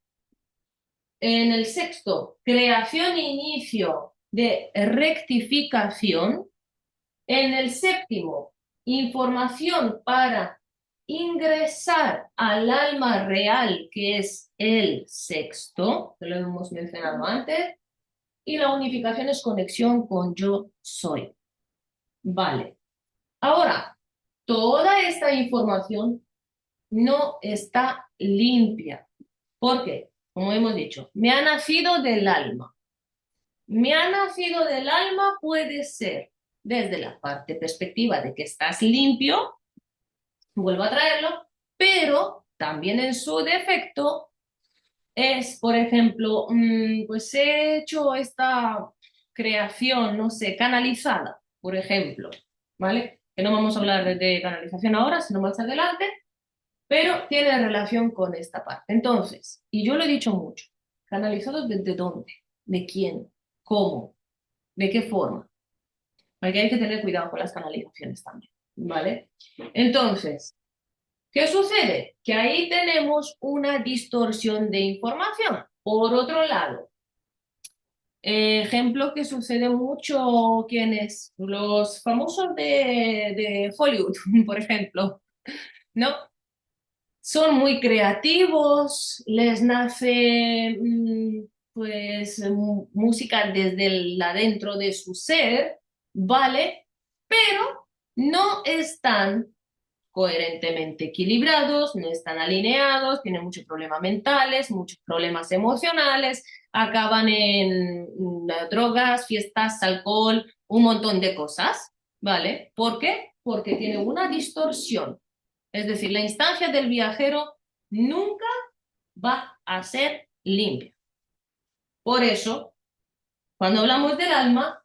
En el sexto, creación e inicio de rectificación. En el séptimo, información para ingresar al alma real, que es el sexto, que lo hemos mencionado antes. Y la unificación es conexión con yo soy. Vale. Ahora, toda esta información no está limpia. ¿Por qué? Como hemos dicho, me ha nacido del alma. Me ha nacido del alma puede ser desde la parte perspectiva de que estás limpio, vuelvo a traerlo, pero también en su defecto es, por ejemplo, pues he hecho esta creación, no sé, canalizada, por ejemplo, ¿vale? Que no vamos a hablar de canalización ahora, sino más adelante, pero tiene relación con esta parte. Entonces, y yo lo he dicho mucho, ¿canalizados desde dónde? ¿De quién? ¿Cómo? ¿De qué forma? Porque hay que tener cuidado con las canalizaciones también, ¿vale? Entonces, ¿qué sucede? Que ahí tenemos una distorsión de información. Por otro lado, Ejemplo que sucede mucho, ¿quiénes? Los famosos de Hollywood, por ejemplo, ¿no? Son muy creativos, les nace pues música desde el adentro de su ser, ¿vale? Pero no están coherentemente equilibrados, no están alineados, tienen muchos problemas mentales, muchos problemas emocionales, acaban en drogas, fiestas, alcohol, un montón de cosas, ¿vale? ¿Por qué? Porque tienen una distorsión. Es decir, la instancia del viajero nunca va a ser limpia. Por eso, cuando hablamos del alma,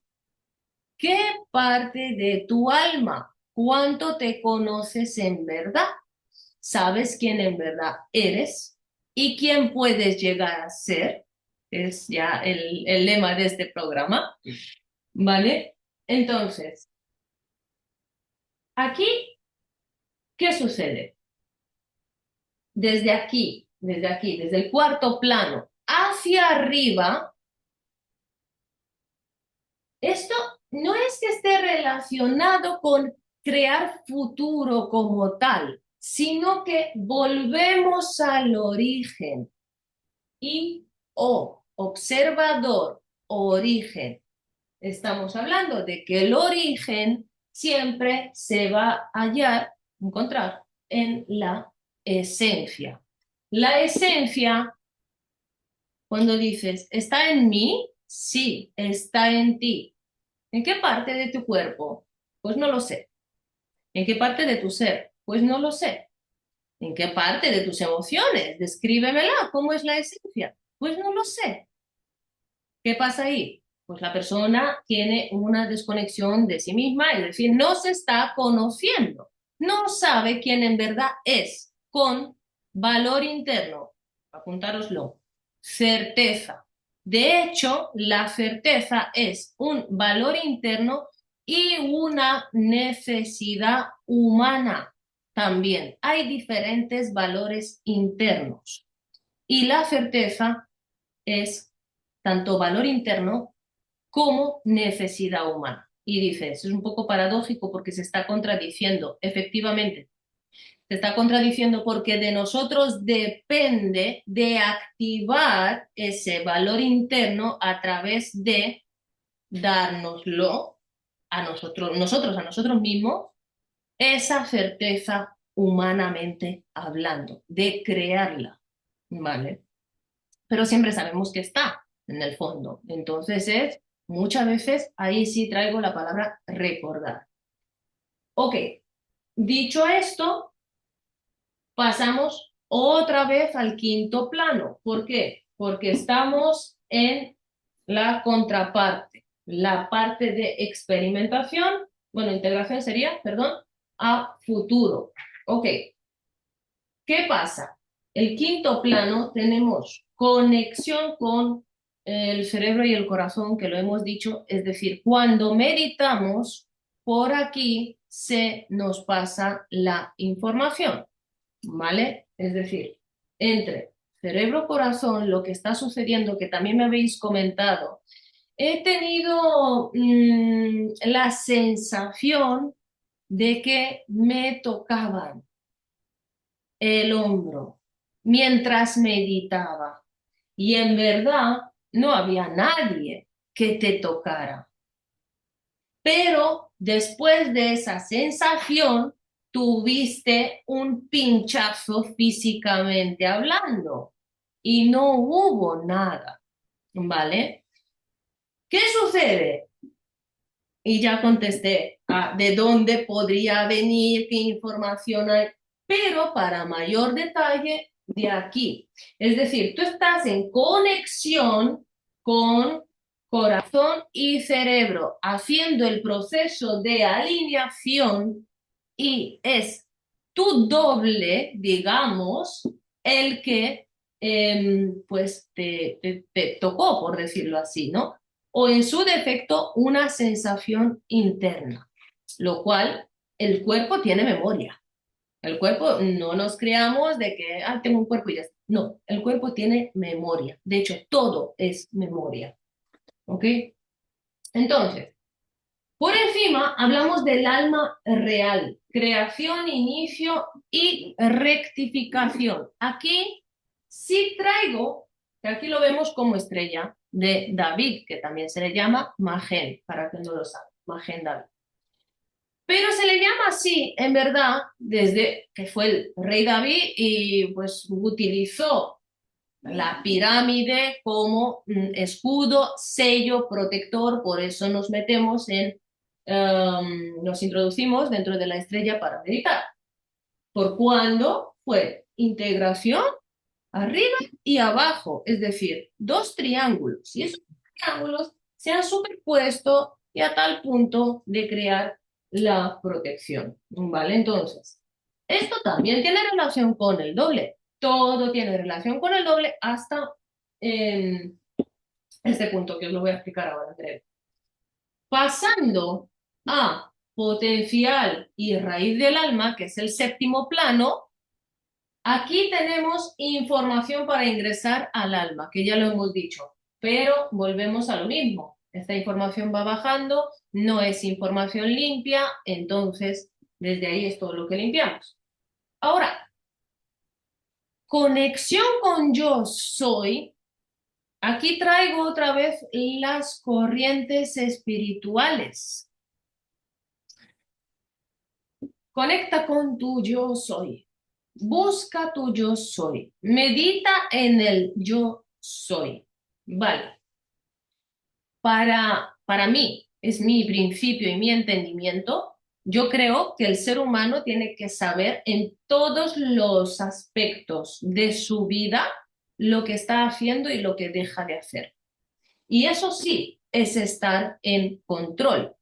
¿qué parte de tu alma? ¿Cuánto te conoces en verdad? ¿Sabes quién en verdad eres y quién puedes llegar a ser? Es ya el lema de este programa, ¿vale? Entonces, aquí, ¿qué sucede? Desde el cuarto plano hacia arriba, esto no es que esté relacionado con crear futuro como tal, sino que volvemos al origen. Y o observador, origen. Estamos hablando de que el origen siempre se va a encontrar en la esencia. La esencia, cuando dices, ¿está en mí? Sí, está en ti. ¿En qué parte de tu cuerpo? Pues no lo sé. ¿En qué parte de tu ser? Pues no lo sé. ¿En qué parte de tus emociones? Descríbemela. ¿Cómo es la esencia? Pues no lo sé. ¿Qué pasa ahí? Pues la persona tiene una desconexión de sí misma, es decir, no se está conociendo, no sabe quién en verdad es, con valor interno. Apuntároslo. Certeza. De hecho, la certeza es un valor interno y una necesidad humana también. Hay diferentes valores internos y la certeza es tanto valor interno como necesidad humana. Y dices, es un poco paradójico porque se está contradiciendo, efectivamente. Se está contradiciendo porque de nosotros depende de activar ese valor interno a través de dárnoslo a nosotros a nosotros mismos, esa certeza humanamente hablando, de crearla, ¿vale? Pero siempre sabemos que está en el fondo. Entonces muchas veces, ahí sí traigo la palabra recordar. Ok, dicho esto, pasamos otra vez al quinto plano. ¿Por qué? Porque estamos en la contraparte, la parte de experimentación, bueno, integración sería, perdón, a futuro. Ok, ¿qué pasa? El quinto plano tenemos conexión con el cerebro y el corazón, que lo hemos dicho, es decir, cuando meditamos, por aquí se nos pasa la información, ¿vale? Es decir, entre cerebro-corazón, lo que está sucediendo, que también me habéis comentado, he tenido la sensación de que me tocaban el hombro mientras meditaba y en verdad no había nadie que te tocara. Pero después de esa sensación tuviste un pinchazo físicamente hablando y no hubo nada, ¿vale? ¿Qué sucede? Y ya contesté de dónde podría venir, qué información hay, pero para mayor detalle de aquí. Es decir, tú estás en conexión con corazón y cerebro, haciendo el proceso de alineación y es tu doble, digamos, el que pues te tocó, por decirlo así, ¿no? O en su defecto una sensación interna, lo cual el cuerpo tiene memoria. El cuerpo no nos creamos de que, tengo un cuerpo y ya está. No, el cuerpo tiene memoria. De hecho, todo es memoria. ¿ok? Entonces, por encima hablamos del alma real, creación, inicio y rectificación. Aquí sí traigo, que aquí lo vemos como estrella de David, que también se le llama Magén, para que no lo sabe, Magén David. Pero se le llama así, en verdad, desde que fue el rey David y pues utilizó la pirámide como escudo, sello, protector, por eso nos metemos nos introducimos dentro de la estrella para meditar. Por cuando fue integración arriba y abajo, es decir, dos triángulos, y esos triángulos se han superpuesto y a tal punto de crear la protección, ¿vale? Entonces, esto también tiene relación con el doble, todo tiene relación con el doble hasta eh, este punto que os lo voy a explicar ahora en breve. Pasando a potencial y raíz del alma, que es el séptimo plano, aquí tenemos información para ingresar al alma, que ya lo hemos dicho, pero volvemos a lo mismo. Esta información va bajando, no es información limpia, entonces desde ahí es todo lo que limpiamos. Ahora, conexión con yo soy. Aquí traigo otra vez las corrientes espirituales. Conecta con tu yo soy. Busca tu yo soy. Medita en el yo soy. Vale. Para mí, es mi principio y mi entendimiento. Yo creo que el ser humano tiene que saber en todos los aspectos de su vida lo que está haciendo y lo que deja de hacer. Y eso sí, es estar en control.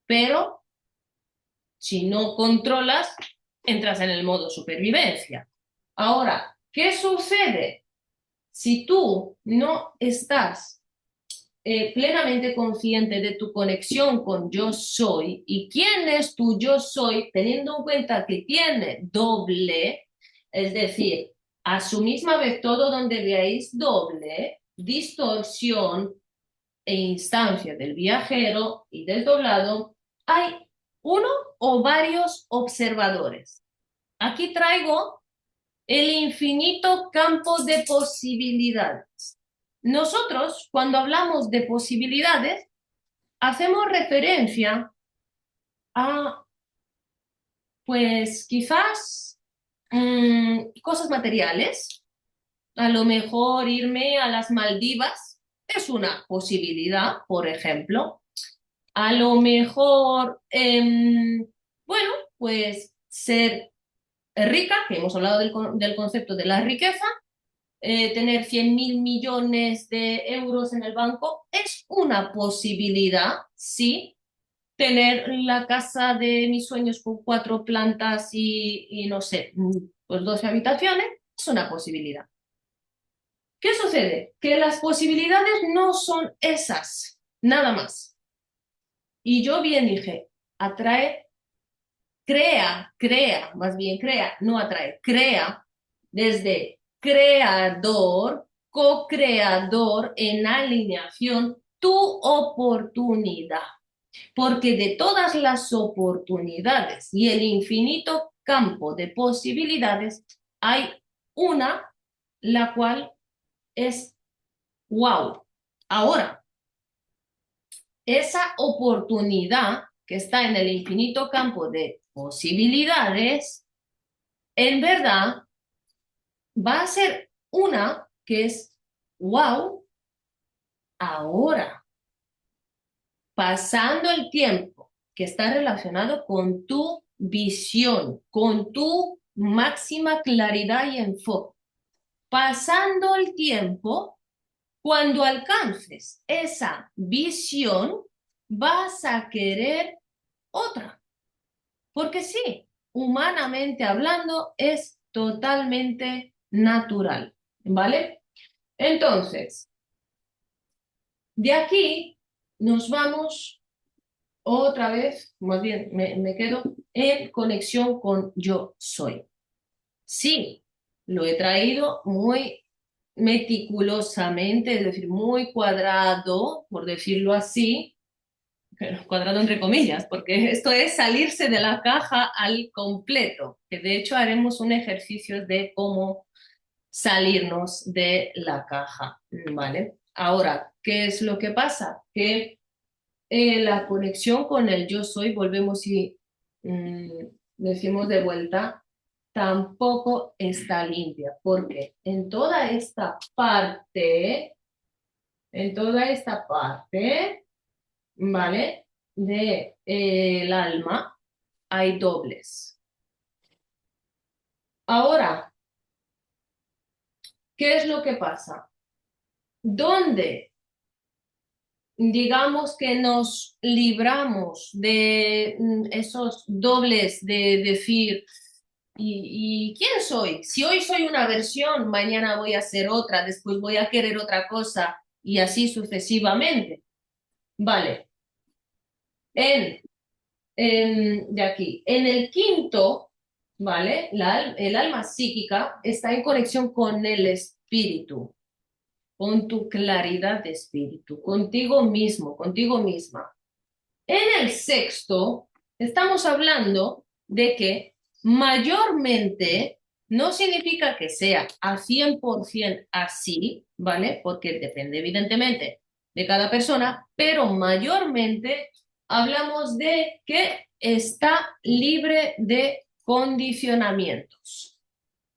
Pero si no controlas, entras en el modo supervivencia. Ahora, ¿qué sucede? Si tú no estás plenamente consciente de tu conexión con yo soy y quién es tu yo soy, teniendo en cuenta que tiene doble, es decir, a su misma vez todo donde veáis doble, distorsión e instancia del viajero y del doblado, hay uno o varios observadores. Aquí traigo el infinito campo de posibilidades. Nosotros, cuando hablamos de posibilidades, hacemos referencia a, pues quizás, cosas materiales. A lo mejor irme a las Maldivas es una posibilidad, por ejemplo. A lo mejor, bueno, pues ser rica, que hemos hablado del concepto de la riqueza, tener 100.000 millones de euros en el banco es una posibilidad, sí. Tener la casa de mis sueños con 4 plantas y no sé, pues 12 habitaciones es una posibilidad. ¿Qué sucede? Que las posibilidades no son esas, nada más. Y yo bien dije, atrae, más bien crea, no atrae, crea desde creador, co-creador en alineación tu oportunidad. Porque de todas las oportunidades y el infinito campo de posibilidades, hay una la cual es wow. Ahora, esa oportunidad que está en el infinito campo de posibilidades, en verdad va a ser una que es wow ahora, pasando el tiempo que está relacionado con tu visión, con tu máxima claridad y enfoque. Pasando el tiempo, cuando alcances esa visión, vas a querer otra. Porque sí, humanamente hablando, es totalmente natural. ¿Vale? Entonces, de aquí nos vamos otra vez, más bien me quedo en conexión con yo soy. Sí, lo he traído muy meticulosamente, es decir, muy cuadrado, por decirlo así, pero cuadrado entre comillas, porque esto es salirse de la caja al completo, que de hecho haremos un ejercicio de cómo salirnos de la caja, ¿vale? Ahora, ¿qué es lo que pasa? Que la conexión con el yo soy, volvemos y mm, decimos de vuelta, tampoco está limpia, porque en toda esta parte, ¿vale? De el alma hay dobles. Ahora, ¿qué es lo que pasa? ¿Dónde digamos que nos libramos de esos dobles de decir, ¿y quién soy? Si hoy soy una versión, mañana voy a ser otra, después voy a querer otra cosa y así sucesivamente. Vale, en, de aquí, en el quinto, ¿vale? El alma psíquica está en conexión con el espíritu, con tu claridad de espíritu, contigo mismo, contigo misma. En el sexto, estamos hablando de que mayormente no significa que sea a 100% así, ¿vale? Porque depende evidentemente de cada persona, pero mayormente hablamos de que está libre de condicionamientos.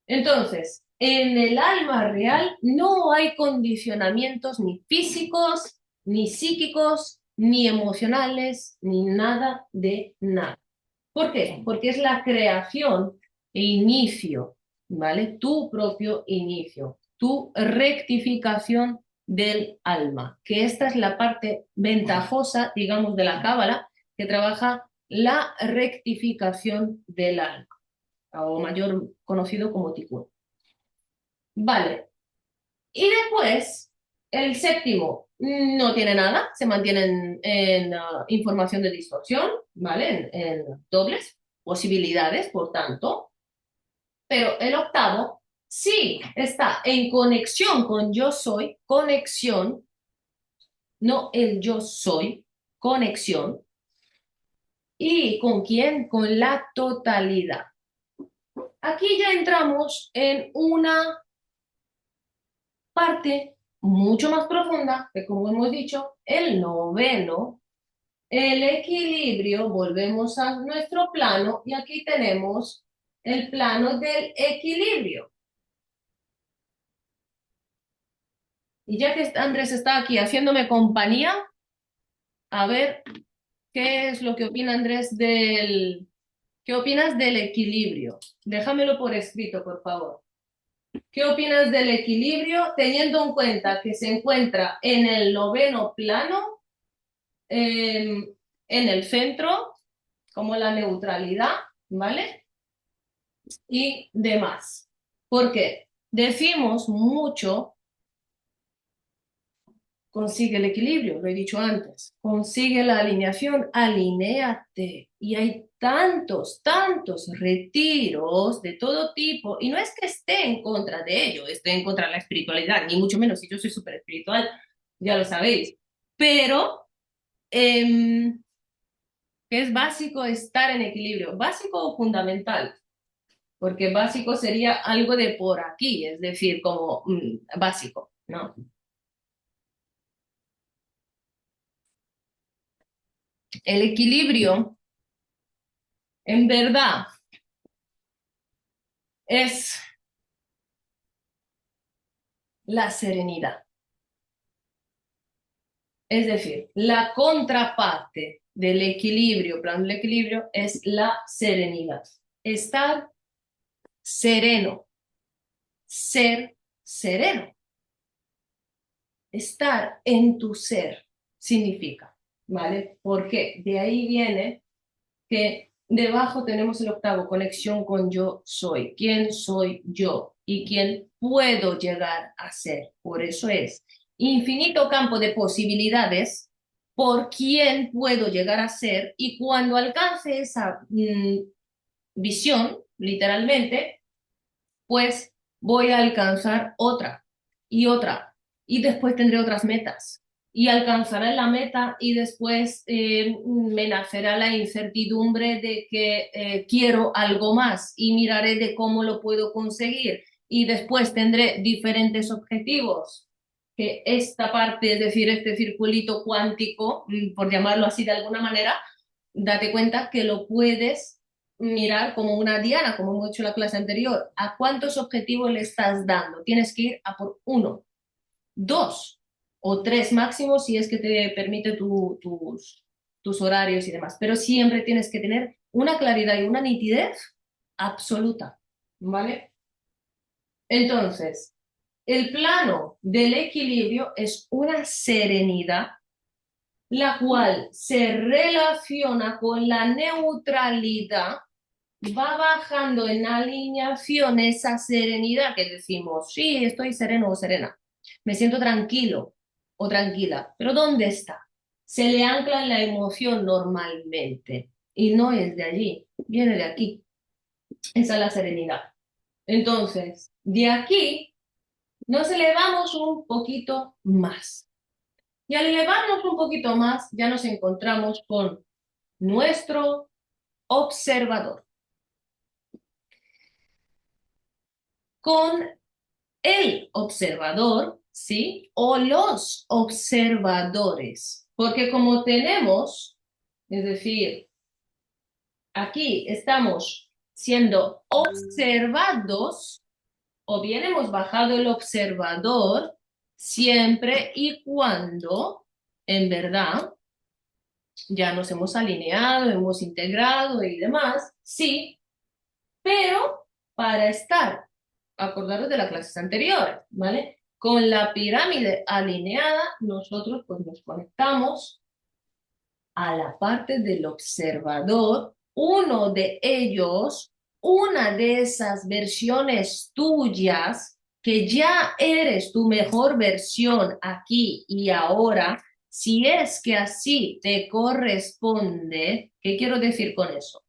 Entonces, en el alma real no hay condicionamientos ni físicos, ni psíquicos, ni emocionales, ni nada de nada. ¿Por qué? Porque es la creación e inicio, ¿vale? Tu propio inicio, tu rectificación del alma, que esta es la parte ventajosa, digamos, de la cábala, que trabaja la rectificación del alma, o mayor conocido como tikkun. Vale. Y después, el séptimo no tiene nada, se mantiene en, información de distorsión, ¿vale? En dobles posibilidades, por tanto. Pero el octavo sí está en conexión con yo soy, conexión, no el yo soy, conexión. ¿Y con quién? Con la totalidad. Aquí ya entramos en una parte mucho más profunda, que como hemos dicho, el noveno, el equilibrio, volvemos a nuestro plano y aquí tenemos el plano del equilibrio. Y ya que Andrés está aquí haciéndome compañía, a ver qué es lo que opina Andrés ¿Qué opinas del equilibrio? Déjamelo por escrito, por favor. ¿Qué opinas del equilibrio teniendo en cuenta que se encuentra en el noveno plano, en el centro, como la neutralidad, ¿vale? Y demás. Porque decimos mucho, consigue el equilibrio, lo he dicho antes, consigue la alineación, alinéate. Y hay tantos, tantos retiros de todo tipo, y no es que esté en contra de ello, esté en contra de la espiritualidad, ni mucho menos, si yo soy súper espiritual, ya lo sabéis, pero que es básico estar en equilibrio, básico o fundamental, porque básico sería algo de por aquí, es decir, como básico, ¿no? El equilibrio, en verdad, es la serenidad. Es decir, la contraparte del equilibrio, plan del equilibrio, es la serenidad. Estar sereno, ser sereno. Estar en tu ser significa, ¿vale? Porque de ahí viene que debajo tenemos el octavo, conexión con yo soy. ¿Quién soy yo? Y quién puedo llegar a ser. Por eso es infinito campo de posibilidades por quién puedo llegar a ser y cuando alcance esa visión, literalmente, pues voy a alcanzar otra. y otra, y después tendré otras metas. Y alcanzaré la meta y después me nacerá la incertidumbre de que quiero algo más y miraré de cómo lo puedo conseguir. Y después tendré diferentes objetivos, que esta parte, es decir, este circulito cuántico, por llamarlo así de alguna manera, date cuenta que lo puedes mirar como una diana, como hemos hecho en la clase anterior. ¿A cuántos objetivos le estás dando? Tienes que ir a por uno, dos o tres máximo si es que te permite tus horarios y demás. Pero siempre tienes que tener una claridad y una nitidez absoluta, ¿vale? Entonces, el plano del equilibrio es una serenidad la cual se relaciona con la neutralidad, va bajando en alineación esa serenidad que decimos, sí, estoy sereno o serena, me siento tranquilo o tranquila, pero ¿dónde está? Se le ancla en la emoción normalmente y no es de allí, viene de aquí. Esa es la serenidad. Entonces, de aquí nos elevamos un poquito más. Y al elevarnos un poquito más, ya nos encontramos con nuestro observador. Con el observador, ¿sí? O los observadores. Porque como tenemos, es decir, aquí estamos siendo observados, o bien hemos bajado el observador, siempre y cuando, en verdad, ya nos hemos alineado, hemos integrado y demás, sí, pero para estar, acordaros de las clases anteriores, ¿vale? Con la pirámide alineada, nosotros pues nos conectamos a la parte del observador, uno de ellos, una de esas versiones tuyas, que ya eres tu mejor versión aquí y ahora, si es que así te corresponde. ¿Qué quiero decir con eso?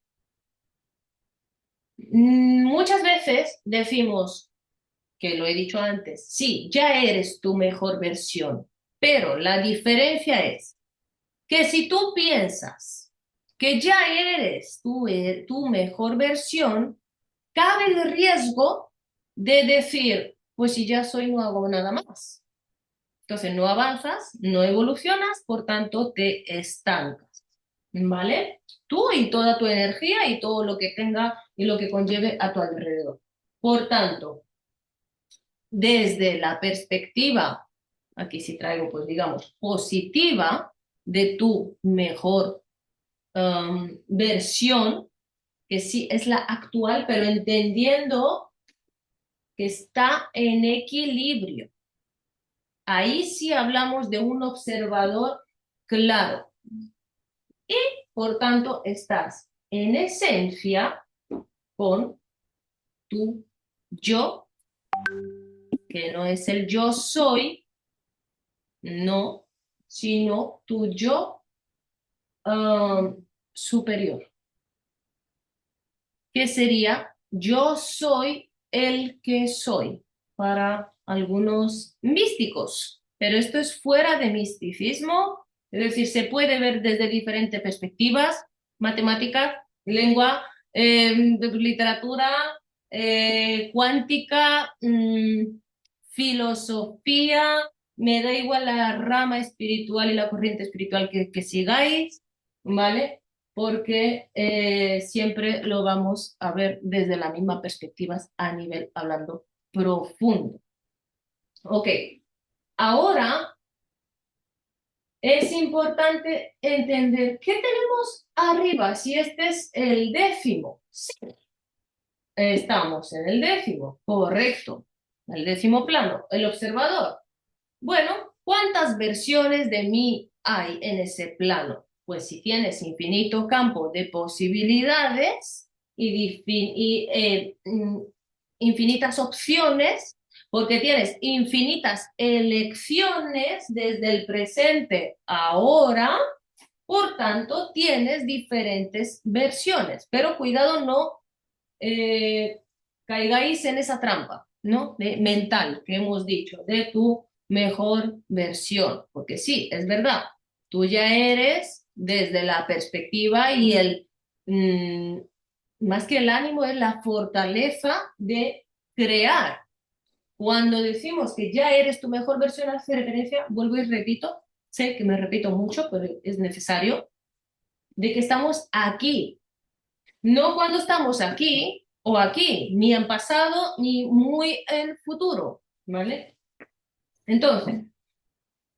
Muchas veces decimos, que lo he dicho antes, sí, ya eres tu mejor versión, pero la diferencia es que si tú piensas que ya eres tu mejor versión, cabe el riesgo de decir, pues si ya soy, no hago nada más. Entonces no avanzas, no evolucionas, por tanto te estancas, ¿vale? Tú y toda tu energía y todo lo que tenga y lo que conlleve a tu alrededor. Por tanto, desde la perspectiva, aquí sí traigo, pues digamos, positiva de tu mejor versión, que sí es la actual, pero entendiendo que está en equilibrio. Ahí sí hablamos de un observador claro. Y por tanto estás en esencia con tu yo, que no es el yo soy, no, sino tu yo superior, que sería yo soy el que soy para algunos místicos, pero esto es fuera de misticismo, es decir, se puede ver desde diferentes perspectivas, matemática, lengua, literatura, cuántica, filosofía, me da igual la rama espiritual y la corriente espiritual que sigáis, ¿vale? Porque siempre lo vamos a ver desde la misma perspectiva a nivel hablando profundo. Ok, ahora es importante entender qué tenemos arriba, si este es el décimo. Sí, estamos en el décimo, correcto. El décimo plano, el observador. Bueno, ¿cuántas versiones de mí hay en ese plano? Pues si tienes infinito campo de posibilidades y infinitas opciones, porque tienes infinitas elecciones desde el presente ahora, por tanto, tienes diferentes versiones. Pero cuidado, no caigáis en esa trampa. ¿no? De mental, que hemos dicho, de tu mejor versión. Porque sí, es verdad, tú ya eres desde la perspectiva y mm, más que el ánimo, es la fortaleza de crear. Cuando decimos que ya eres tu mejor versión, hace referencia, vuelvo y repito, sé que me repito mucho, pero es necesario, de que estamos aquí, no cuando estamos aquí o aquí, ni en pasado ni muy en futuro, ¿vale? Entonces,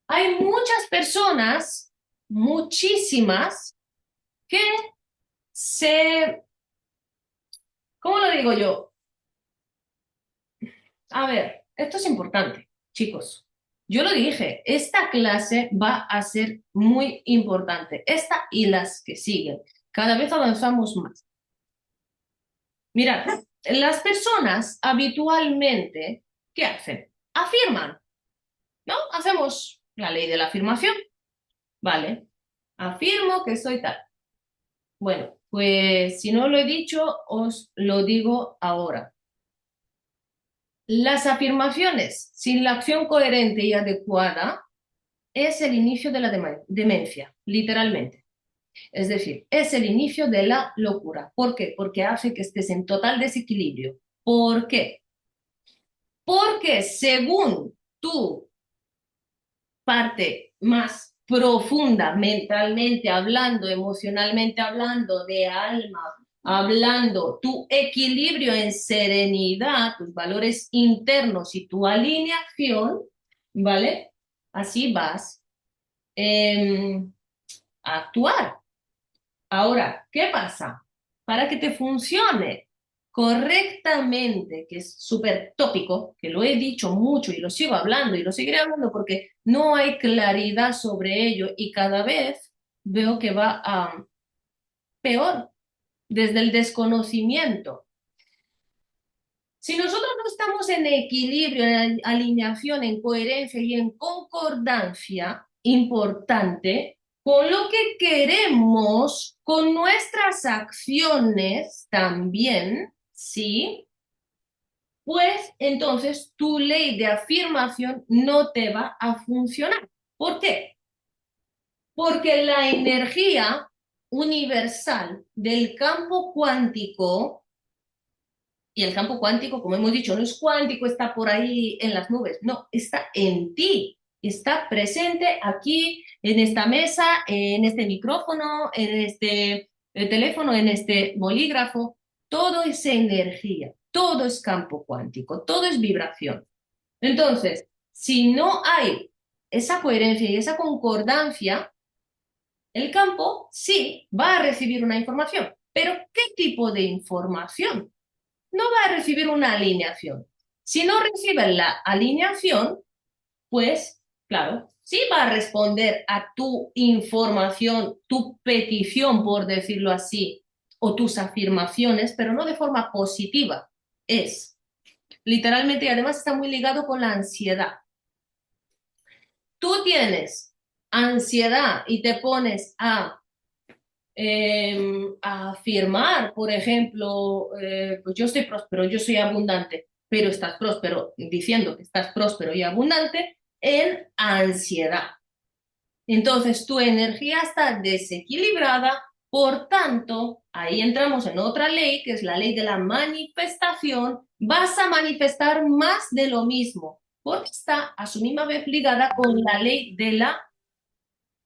hay muchas personas, muchísimas, que se, ¿cómo lo digo yo? A ver, esto es importante, chicos. Yo lo dije, esta clase va a ser muy importante, esta y las que siguen. Cada vez avanzamos más. Mirad, las personas habitualmente, ¿qué hacen? Afirman, ¿no? Hacemos la ley de la afirmación, ¿vale? Afirmo que soy tal. Bueno, pues si no lo he dicho, os lo digo ahora. Las afirmaciones sin la acción coherente y adecuada es el inicio de la demencia, literalmente. Es decir, es el inicio de la locura. ¿Por qué? Porque hace que estés en total desequilibrio. ¿Por qué? Porque según tu parte más profunda, mentalmente hablando, emocionalmente hablando, de alma, hablando, tu equilibrio en serenidad, tus valores internos y tu alineación, ¿vale? Así vas a actuar. Ahora, ¿qué pasa? Para que te funcione correctamente, que es súper tópico, que lo he dicho mucho y lo sigo hablando y lo seguiré hablando porque no hay claridad sobre ello y cada vez veo que va a peor desde el desconocimiento. Si nosotros no estamos en equilibrio, en alineación, en coherencia y en concordancia importante con lo que queremos, con nuestras acciones también, ¿sí? Pues entonces tu ley de afirmación no te va a funcionar. ¿Por qué? Porque la energía universal del campo cuántico. Y el campo cuántico, como hemos dicho, no es cuántico, está por ahí en las nubes, no, está en ti, está presente aquí, en esta mesa, en este micrófono, en este teléfono, en este bolígrafo. Todo es energía, todo es campo cuántico, todo es vibración. Entonces, si no hay esa coherencia y esa concordancia, el campo sí va a recibir una información, pero ¿qué tipo de información? No va a recibir una alineación. Si no recibe la alineación, pues, claro, sí va a responder a tu información, tu petición, por decirlo así, o tus afirmaciones, pero no de forma positiva. Es, literalmente, y además está muy ligado con la ansiedad. Tú tienes ansiedad y te pones a afirmar, por ejemplo, pues yo estoy próspero, yo soy abundante, pero estás próspero diciendo que estás próspero y abundante en ansiedad. Entonces tu energía está desequilibrada, por tanto, ahí entramos en otra ley, que es la ley de la manifestación, vas a manifestar más de lo mismo, porque está a su misma vez ligada con la ley de la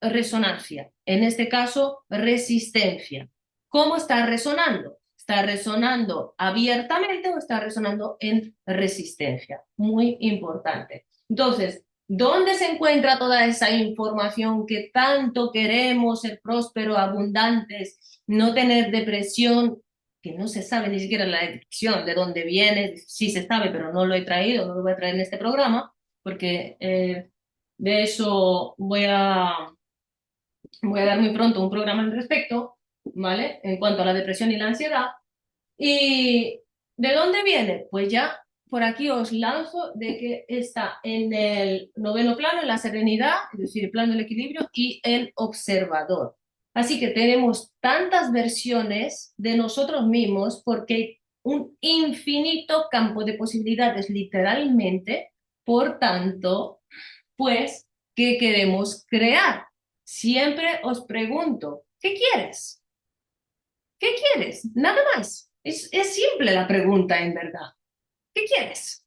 resonancia, en este caso resistencia. ¿Cómo está resonando? ¿Está resonando abiertamente o está resonando en resistencia? Muy importante. Entonces, ¿dónde se encuentra toda esa información que tanto queremos ser prósperos, abundantes, no tener depresión, que no se sabe ni siquiera la depresión, de dónde viene? Sí se sabe, pero no lo he traído, no lo voy a traer en este programa, porque de eso voy a dar muy pronto un programa al respecto, ¿vale? En cuanto a la depresión y la ansiedad. ¿Y de dónde viene? Pues ya por aquí os lanzo de que está en el noveno plano, en la serenidad, es decir, el plano del equilibrio y el observador. Así que tenemos tantas versiones de nosotros mismos porque un infinito campo de posibilidades, literalmente. Por tanto, pues, ¿qué queremos crear? Siempre os pregunto, ¿qué quieres? ¿Qué quieres? Nada más. Es simple la pregunta, en verdad. ¿Qué quieres?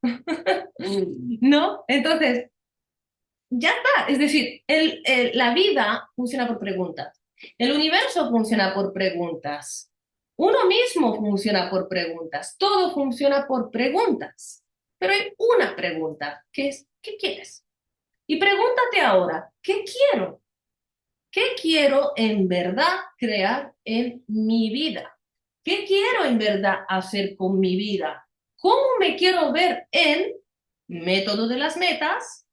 ¿No? Entonces, ya está. Es decir, la vida funciona por preguntas. El universo funciona por preguntas. Uno mismo funciona por preguntas. Todo funciona por preguntas. Pero hay una pregunta, que es, ¿qué quieres? Y pregúntate ahora, ¿qué quiero? ¿Qué quiero en verdad crear en mi vida? ¿Qué quiero en verdad hacer con mi vida? ¿Cómo me quiero ver en método de las metas?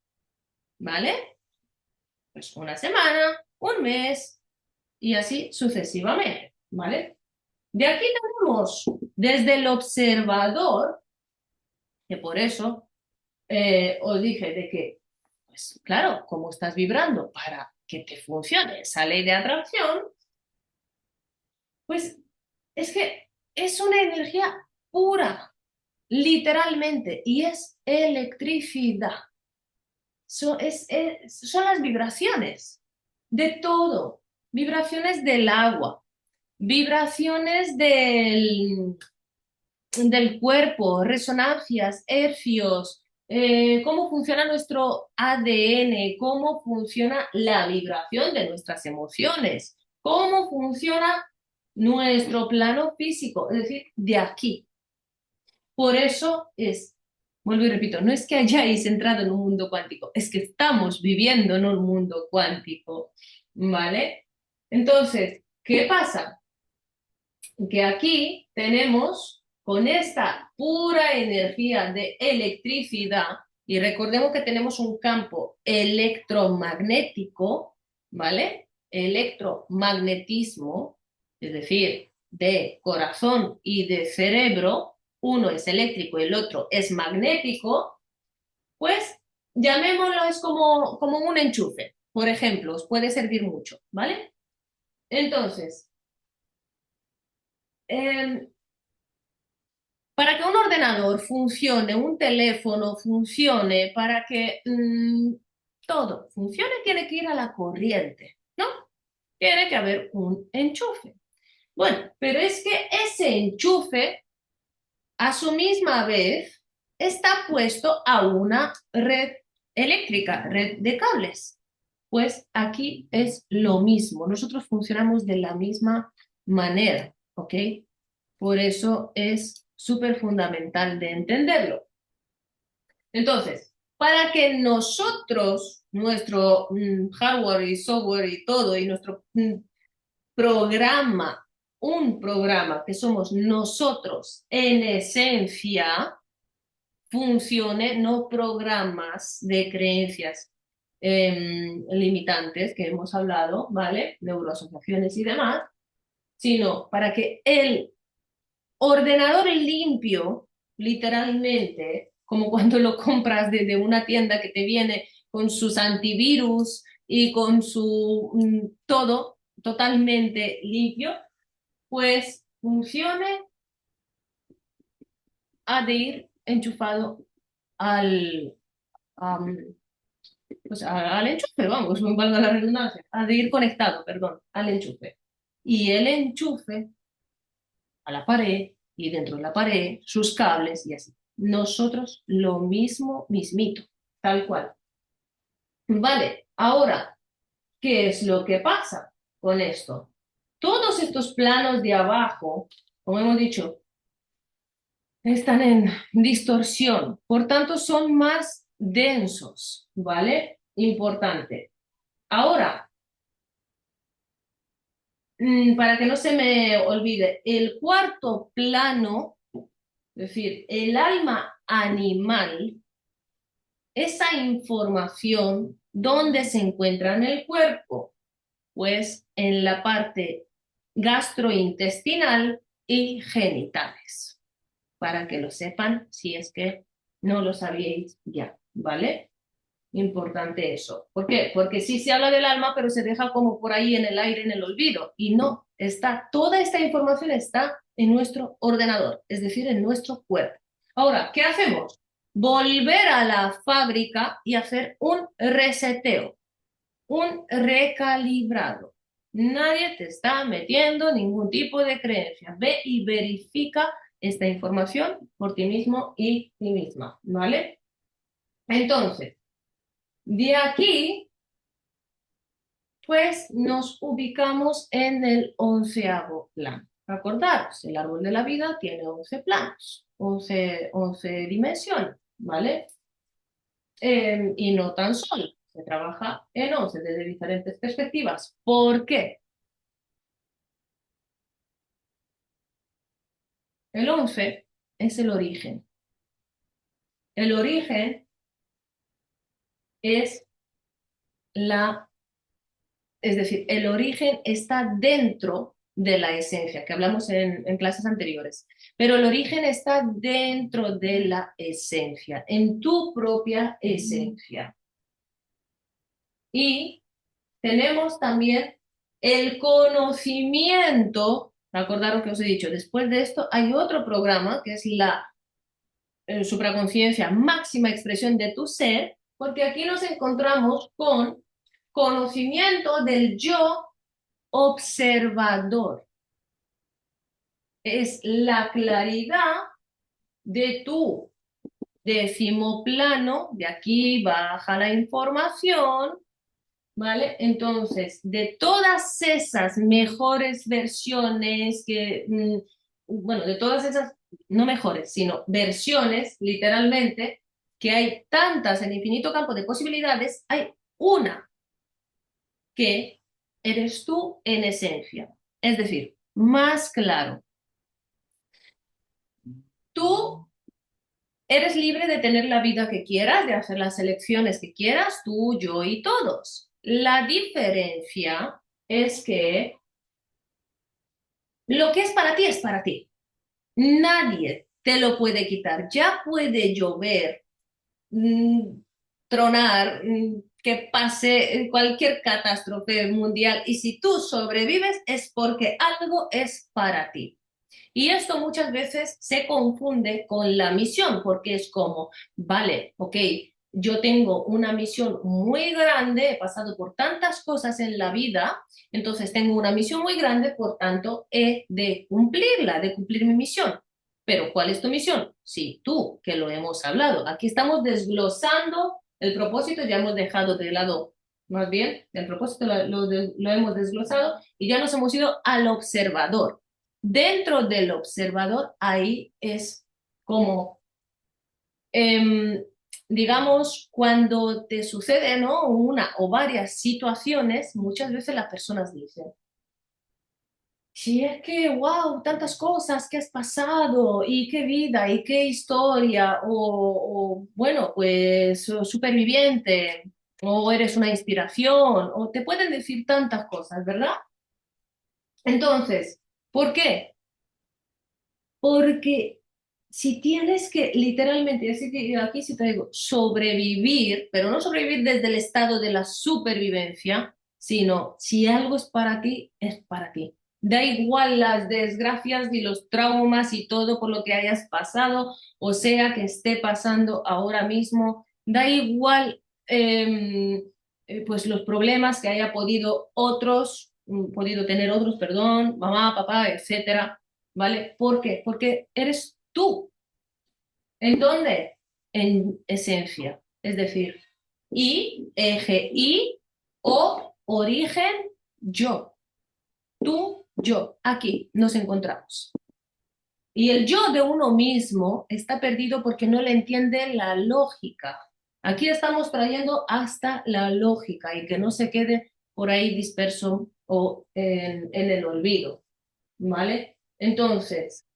¿Vale? Pues una semana, un mes y así sucesivamente. ¿Vale? De aquí tenemos desde el observador, que por eso os dije de que, pues claro, cómo estás vibrando para que te funcione esa ley de atracción, pues es que es una energía pura, literalmente, y es electricidad. Son las vibraciones de todo, vibraciones del agua, vibraciones del cuerpo, resonancias, hercios, cómo funciona nuestro ADN, cómo funciona la vibración de nuestras emociones, cómo funciona nuestro plano físico, es decir, de aquí. Por eso es, vuelvo y repito, no es que hayáis entrado en un mundo cuántico, es que estamos viviendo en un mundo cuántico, ¿vale? Entonces, ¿qué pasa? Que aquí tenemos con esta pura energía de electricidad, y recordemos que tenemos un campo electromagnético, ¿vale? Electromagnetismo, es decir, de corazón y de cerebro, uno es eléctrico y el otro es magnético, pues llamémoslo es como un enchufe, por ejemplo, os puede servir mucho, ¿vale? Entonces, eh, para que un ordenador funcione, un teléfono funcione, para que todo funcione, tiene que ir a la corriente, ¿no? Tiene que haber un enchufe. Bueno, pero es que ese enchufe, a su misma vez, está puesto a una red eléctrica, red de cables. Pues aquí es lo mismo. Nosotros funcionamos de la misma manera, ¿ok? Por eso es súper fundamental de entenderlo. Entonces, para que nosotros, nuestro hardware y software y todo, y nuestro programa, un programa que somos nosotros en esencia, funcione, no programas de creencias limitantes que hemos hablado, ¿vale? Neuroasociaciones y demás, sino para que el ordenador limpio, literalmente, como cuando lo compras desde una tienda que te viene con sus antivirus y con su todo totalmente limpio, pues funcione, ha de ir enchufado al, am, pues al enchufe, vamos, no valga la redundancia, ha de ir conectado, perdón, al enchufe. Y el enchufe a la pared y dentro de la pared sus cables y así. Nosotros lo mismo, mismito, tal cual. Vale, ahora, ¿qué es lo que pasa con esto? Todos estos planos de abajo, como hemos dicho, están en distorsión, por tanto son más densos, ¿vale? Importante. Ahora, para que no se me olvide, el cuarto plano, es decir, el alma animal, esa información, ¿dónde se encuentra en el cuerpo? Pues en la parte gastrointestinal y genitales, para que lo sepan si es que no lo sabíais ya, ¿vale? Importante eso. ¿Por qué? Porque sí se habla del alma, pero se deja como por ahí en el aire, en el olvido. Y no, está, toda esta información está en nuestro ordenador, es decir, en nuestro cuerpo. Ahora, ¿qué hacemos? Volver a la fábrica y hacer un reseteo, un recalibrado. Nadie te está metiendo ningún tipo de creencia. Ve y verifica esta información por ti mismo y ti misma, ¿vale? Entonces, de aquí, pues nos ubicamos en el 11º plano. Acordaros, el árbol de la vida tiene 11 planos, 11 dimensiones, ¿vale? Y no tan solo, se trabaja en 11 desde diferentes perspectivas. ¿Por qué? El 11 es el origen. El origen es es decir, el origen está dentro de la esencia, que hablamos en clases anteriores, pero el origen está dentro de la esencia, en tu propia esencia. Y tenemos también el conocimiento, acordaros que os he dicho, después de esto hay otro programa que es la supraconciencia, máxima expresión de tu ser, porque aquí nos encontramos con conocimiento del yo observador. Es la claridad de tu décimo plano, de aquí baja la información, ¿vale? Entonces, de todas esas mejores versiones bueno, de todas esas, no mejores, sino versiones, literalmente, que hay tantas en infinito campo de posibilidades, hay una que eres tú en esencia. Es decir, más claro. Tú eres libre de tener la vida que quieras, de hacer las elecciones que quieras, tú, yo y todos. La diferencia es que lo que es para ti es para ti. Nadie te lo puede quitar. Ya puede llover, mm, tronar, que pase cualquier catástrofe mundial y si tú sobrevives es porque algo es para ti. Y esto muchas veces se confunde con la misión, porque es como, vale, ok, yo tengo una misión muy grande, he pasado por tantas cosas en la vida, entonces tengo una misión muy grande, por tanto, he de cumplirla, de cumplir mi misión. Pero ¿cuál es tu misión? Sí, tú, que lo hemos hablado. Aquí estamos desglosando el propósito, ya hemos dejado de lado, más bien, el propósito lo hemos desglosado y ya nos hemos ido al observador. Dentro del observador, ahí es como, em, digamos, cuando te sucede, ¿no? Una o varias situaciones, muchas veces las personas dicen, si es que, wow, tantas cosas que has pasado, y qué vida, y qué historia, bueno, pues superviviente, o eres una inspiración, o te pueden decir tantas cosas, ¿verdad? Entonces, ¿por qué? Porque si tienes que literalmente, así que aquí sí te digo, sobrevivir, pero no sobrevivir desde el estado de la supervivencia, sino si algo es para ti, es para ti. Da igual las desgracias y los traumas y todo por lo que hayas pasado, o sea que esté pasando ahora mismo, da igual pues los problemas que haya podido tener otros, perdón, mamá, papá, etcétera. ¿Vale? ¿Por qué? Porque eres tú. ¿En dónde? En esencia. Es decir, I, eje, I, o, origen, yo. Tú, yo. Aquí nos encontramos. Y el yo de uno mismo está perdido porque no le entiende la lógica. Aquí estamos trayendo hasta la lógica y que no se quede por ahí disperso o en el olvido. ¿Vale? Entonces,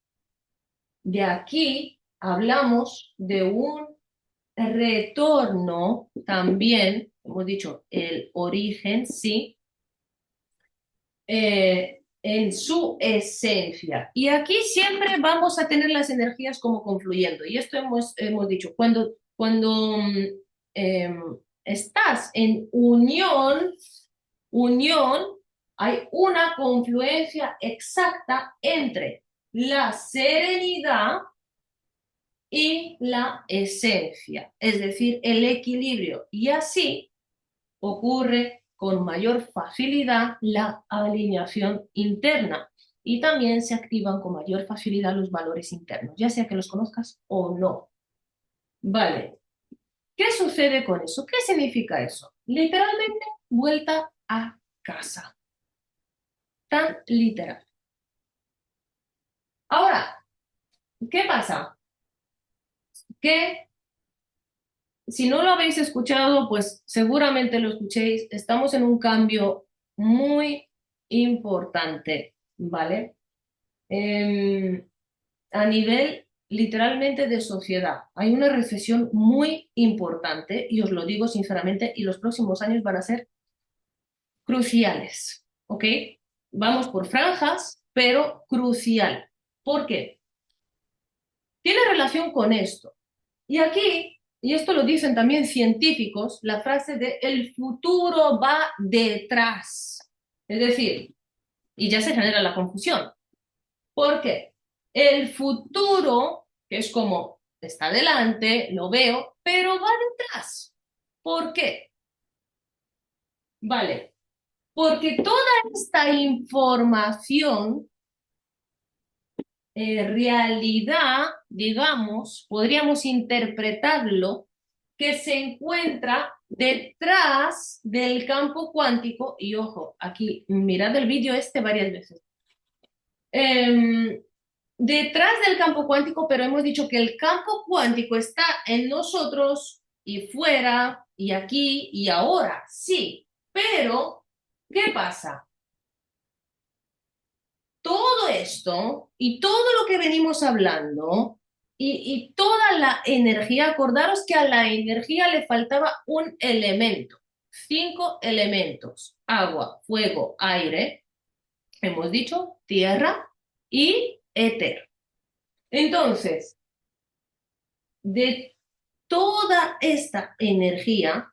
de aquí hablamos de un retorno también, hemos dicho el origen, sí, en su esencia. Y aquí siempre vamos a tener las energías como confluyendo. Y esto hemos dicho, cuando eh, estás en unión, hay una confluencia exacta entre la serenidad y la esencia, es decir, el equilibrio. Y así ocurre con mayor facilidad la alineación interna y también se activan con mayor facilidad los valores internos, ya sea que los conozcas o no. Vale, ¿qué sucede con eso? ¿Qué significa eso? Literalmente, vuelta a casa. Tan literal. Ahora, ¿qué pasa? Que si no lo habéis escuchado, pues seguramente lo escuchéis. Estamos en un cambio muy importante, ¿vale? Em, a nivel literalmente de sociedad. Hay una recesión muy importante y os lo digo sinceramente y los próximos años van a ser cruciales, ¿ok? Vamos por franjas, pero crucial. ¿Por qué? Tiene relación con esto. Y aquí, y esto lo dicen también científicos, la frase de el futuro va detrás. Es decir, y ya se genera la confusión. ¿Por qué? El futuro, que es como está delante, lo veo, pero va detrás. ¿Por qué? Vale, porque toda esta información, realidad, digamos, podríamos interpretarlo, que se encuentra detrás del campo cuántico, y ojo, aquí mirad el vídeo este varias veces. Detrás del campo cuántico, pero hemos dicho que el campo cuántico está en nosotros y fuera y aquí y ahora, sí, pero ¿qué pasa? Todo esto y todo lo que venimos hablando y toda la energía, acordaros que a la energía le faltaba un elemento, 5 elementos, agua, fuego, aire, hemos dicho tierra y éter. Entonces, de toda esta energía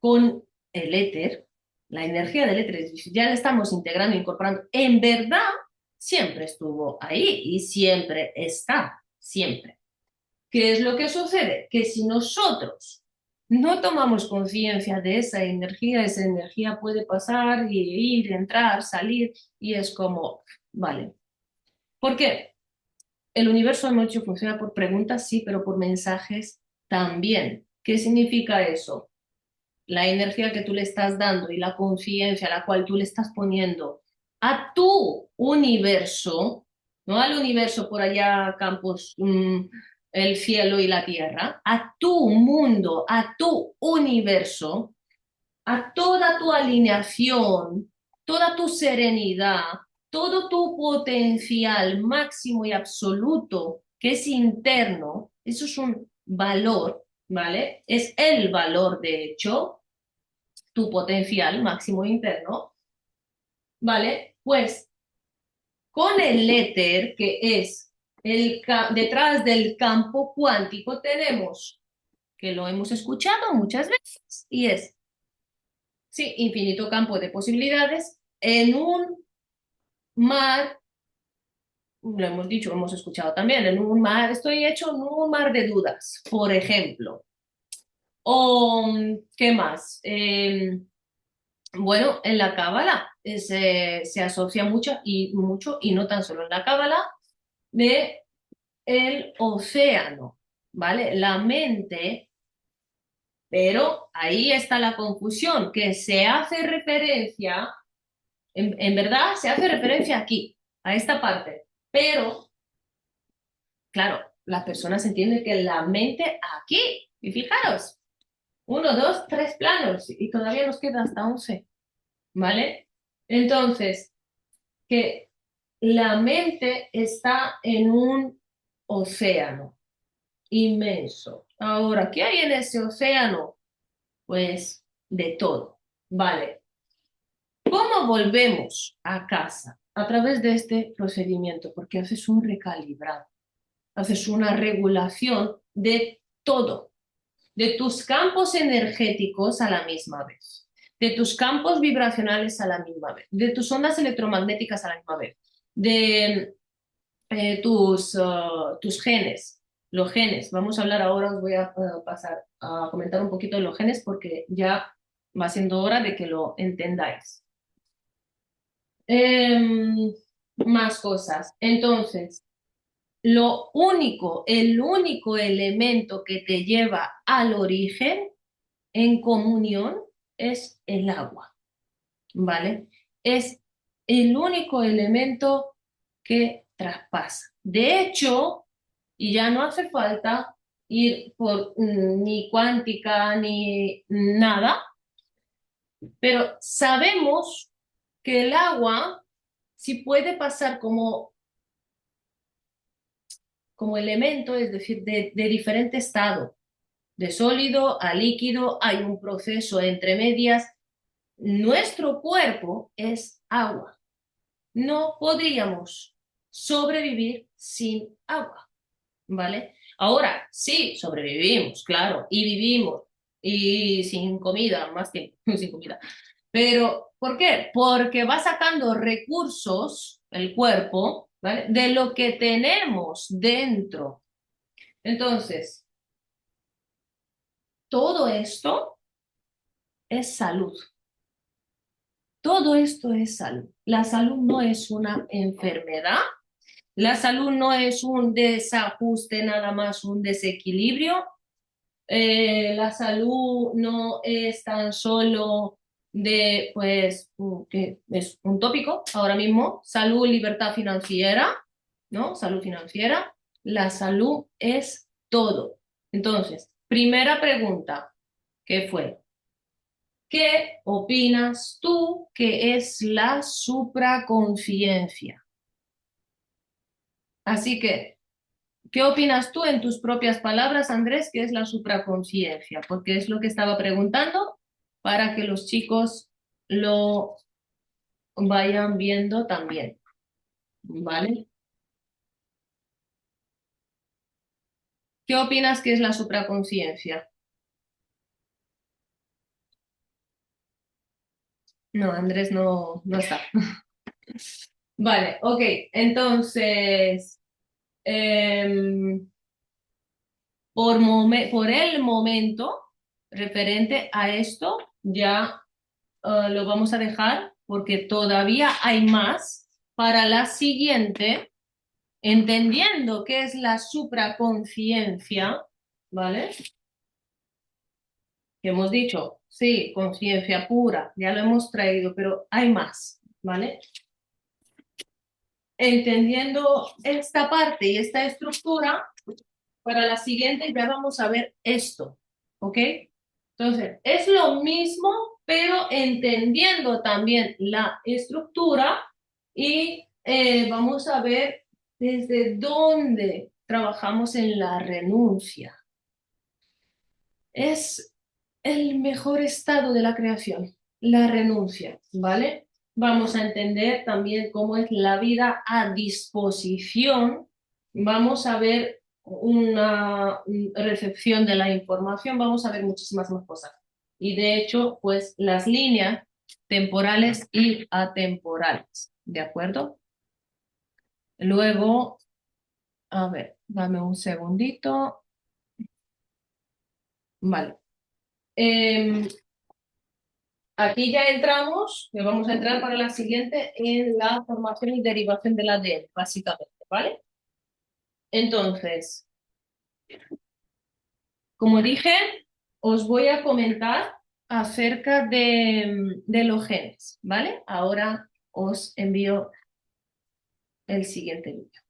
con el éter, la energía del éter, ya la estamos integrando, incorporando, en verdad siempre estuvo ahí y siempre está, siempre. ¿Qué es lo que sucede? Que si nosotros no tomamos conciencia de esa energía puede pasar y ir, entrar, salir, y es como, vale. ¿Por qué? El universo, hemos dicho, funciona por preguntas, sí, pero por mensajes también. ¿Qué significa eso? La energía que tú le estás dando y la conciencia a la cual tú le estás poniendo a tu universo, no al universo por allá, campos, el cielo y la tierra, a tu mundo, a tu universo, a toda tu alineación, toda tu serenidad, todo tu potencial máximo y absoluto que es interno, eso es un valor, ¿vale? Es el valor, de hecho, tu potencial máximo interno, ¿vale? Pues con el éter, que es detrás del campo cuántico, tenemos, que lo hemos escuchado muchas veces, y es, sí, infinito campo de posibilidades en un mar, lo hemos dicho, hemos escuchado también, en un mar, estoy hecho en un mar de dudas, por ejemplo. O, ¿qué más? Bueno, en la cábala se asocia mucho, y no tan solo en la cábala, de el océano, ¿vale? La mente, pero ahí está la confusión, que se hace referencia, en verdad se hace referencia aquí, a esta parte, pero, claro, las personas entienden que la mente aquí, y fijaros, 1, 2, 3 planos, y todavía nos queda hasta 11, ¿vale? Entonces, que la mente está en un océano inmenso. Ahora, ¿qué hay en ese océano? Pues de todo. Vale. ¿Cómo volvemos a casa? A través de este procedimiento, porque haces un recalibrado, haces una regulación de todo, de tus campos energéticos a la misma vez, de tus campos vibracionales a la misma vez, de tus ondas electromagnéticas a la misma vez, de tus genes, los genes. Vamos a hablar ahora, os voy a pasar a comentar un poquito de los genes porque ya va siendo hora de que lo entendáis. Em, Más cosas. Entonces, el único elemento que te lleva al origen en comunión es el agua, ¿vale? Es el único elemento que traspasa. De hecho, y ya no hace falta ir por ni cuántica ni nada, pero sabemos que el agua sí puede pasar como elemento, es decir, de diferente estado, de sólido a líquido, hay un proceso entre medias. Nuestro cuerpo es agua. No podríamos sobrevivir sin agua, ¿vale? Ahora, sí, sobrevivimos, claro, y vivimos, y sin comida, más tiempo, sin comida. Pero, ¿por qué? Porque va sacando recursos el cuerpo, ¿vale? De lo que tenemos dentro. Entonces, todo esto es salud. Todo esto es salud. La salud no es una enfermedad. La salud no es un desajuste, nada más un desequilibrio. La salud no es tan solo de, pues, que es un tópico ahora mismo, salud, libertad financiera, ¿no? Salud financiera. La salud es todo. Entonces, primera pregunta, ¿qué fue? ¿Qué opinas tú que es la supraconciencia? Así que, ¿qué opinas tú en tus propias palabras, Andrés, que es la supraconciencia? Porque es lo que estaba preguntando para que los chicos lo vayan viendo también, ¿vale? ¿Qué opinas que es la supraconciencia? No, Andrés no está. Vale, ok, entonces, em, por el momento, referente a esto, ya lo vamos a dejar porque todavía hay más para la siguiente, entendiendo qué es la supraconciencia, ¿vale? Que hemos dicho, sí, conciencia pura, ya lo hemos traído, pero hay más, ¿vale? Entendiendo esta parte y esta estructura, para la siguiente ya vamos a ver esto, ¿ok? Entonces, es lo mismo, pero entendiendo también la estructura y vamos a ver desde dónde trabajamos en la renuncia. Es el mejor estado de la creación, la renuncia, ¿vale? Vamos a entender también cómo es la vida a disposición. Vamos a ver una recepción de la información, vamos a ver muchísimas más cosas. Y de hecho, pues las líneas temporales y atemporales, ¿de acuerdo? Luego, a ver, dame un segundito. Vale. Em, Aquí ya entramos, que vamos a entrar para la siguiente, en la formación y derivación del ADN, básicamente, ¿vale? Entonces, como dije, os voy a comentar acerca de los genes, ¿vale? Ahora os envío el siguiente vídeo.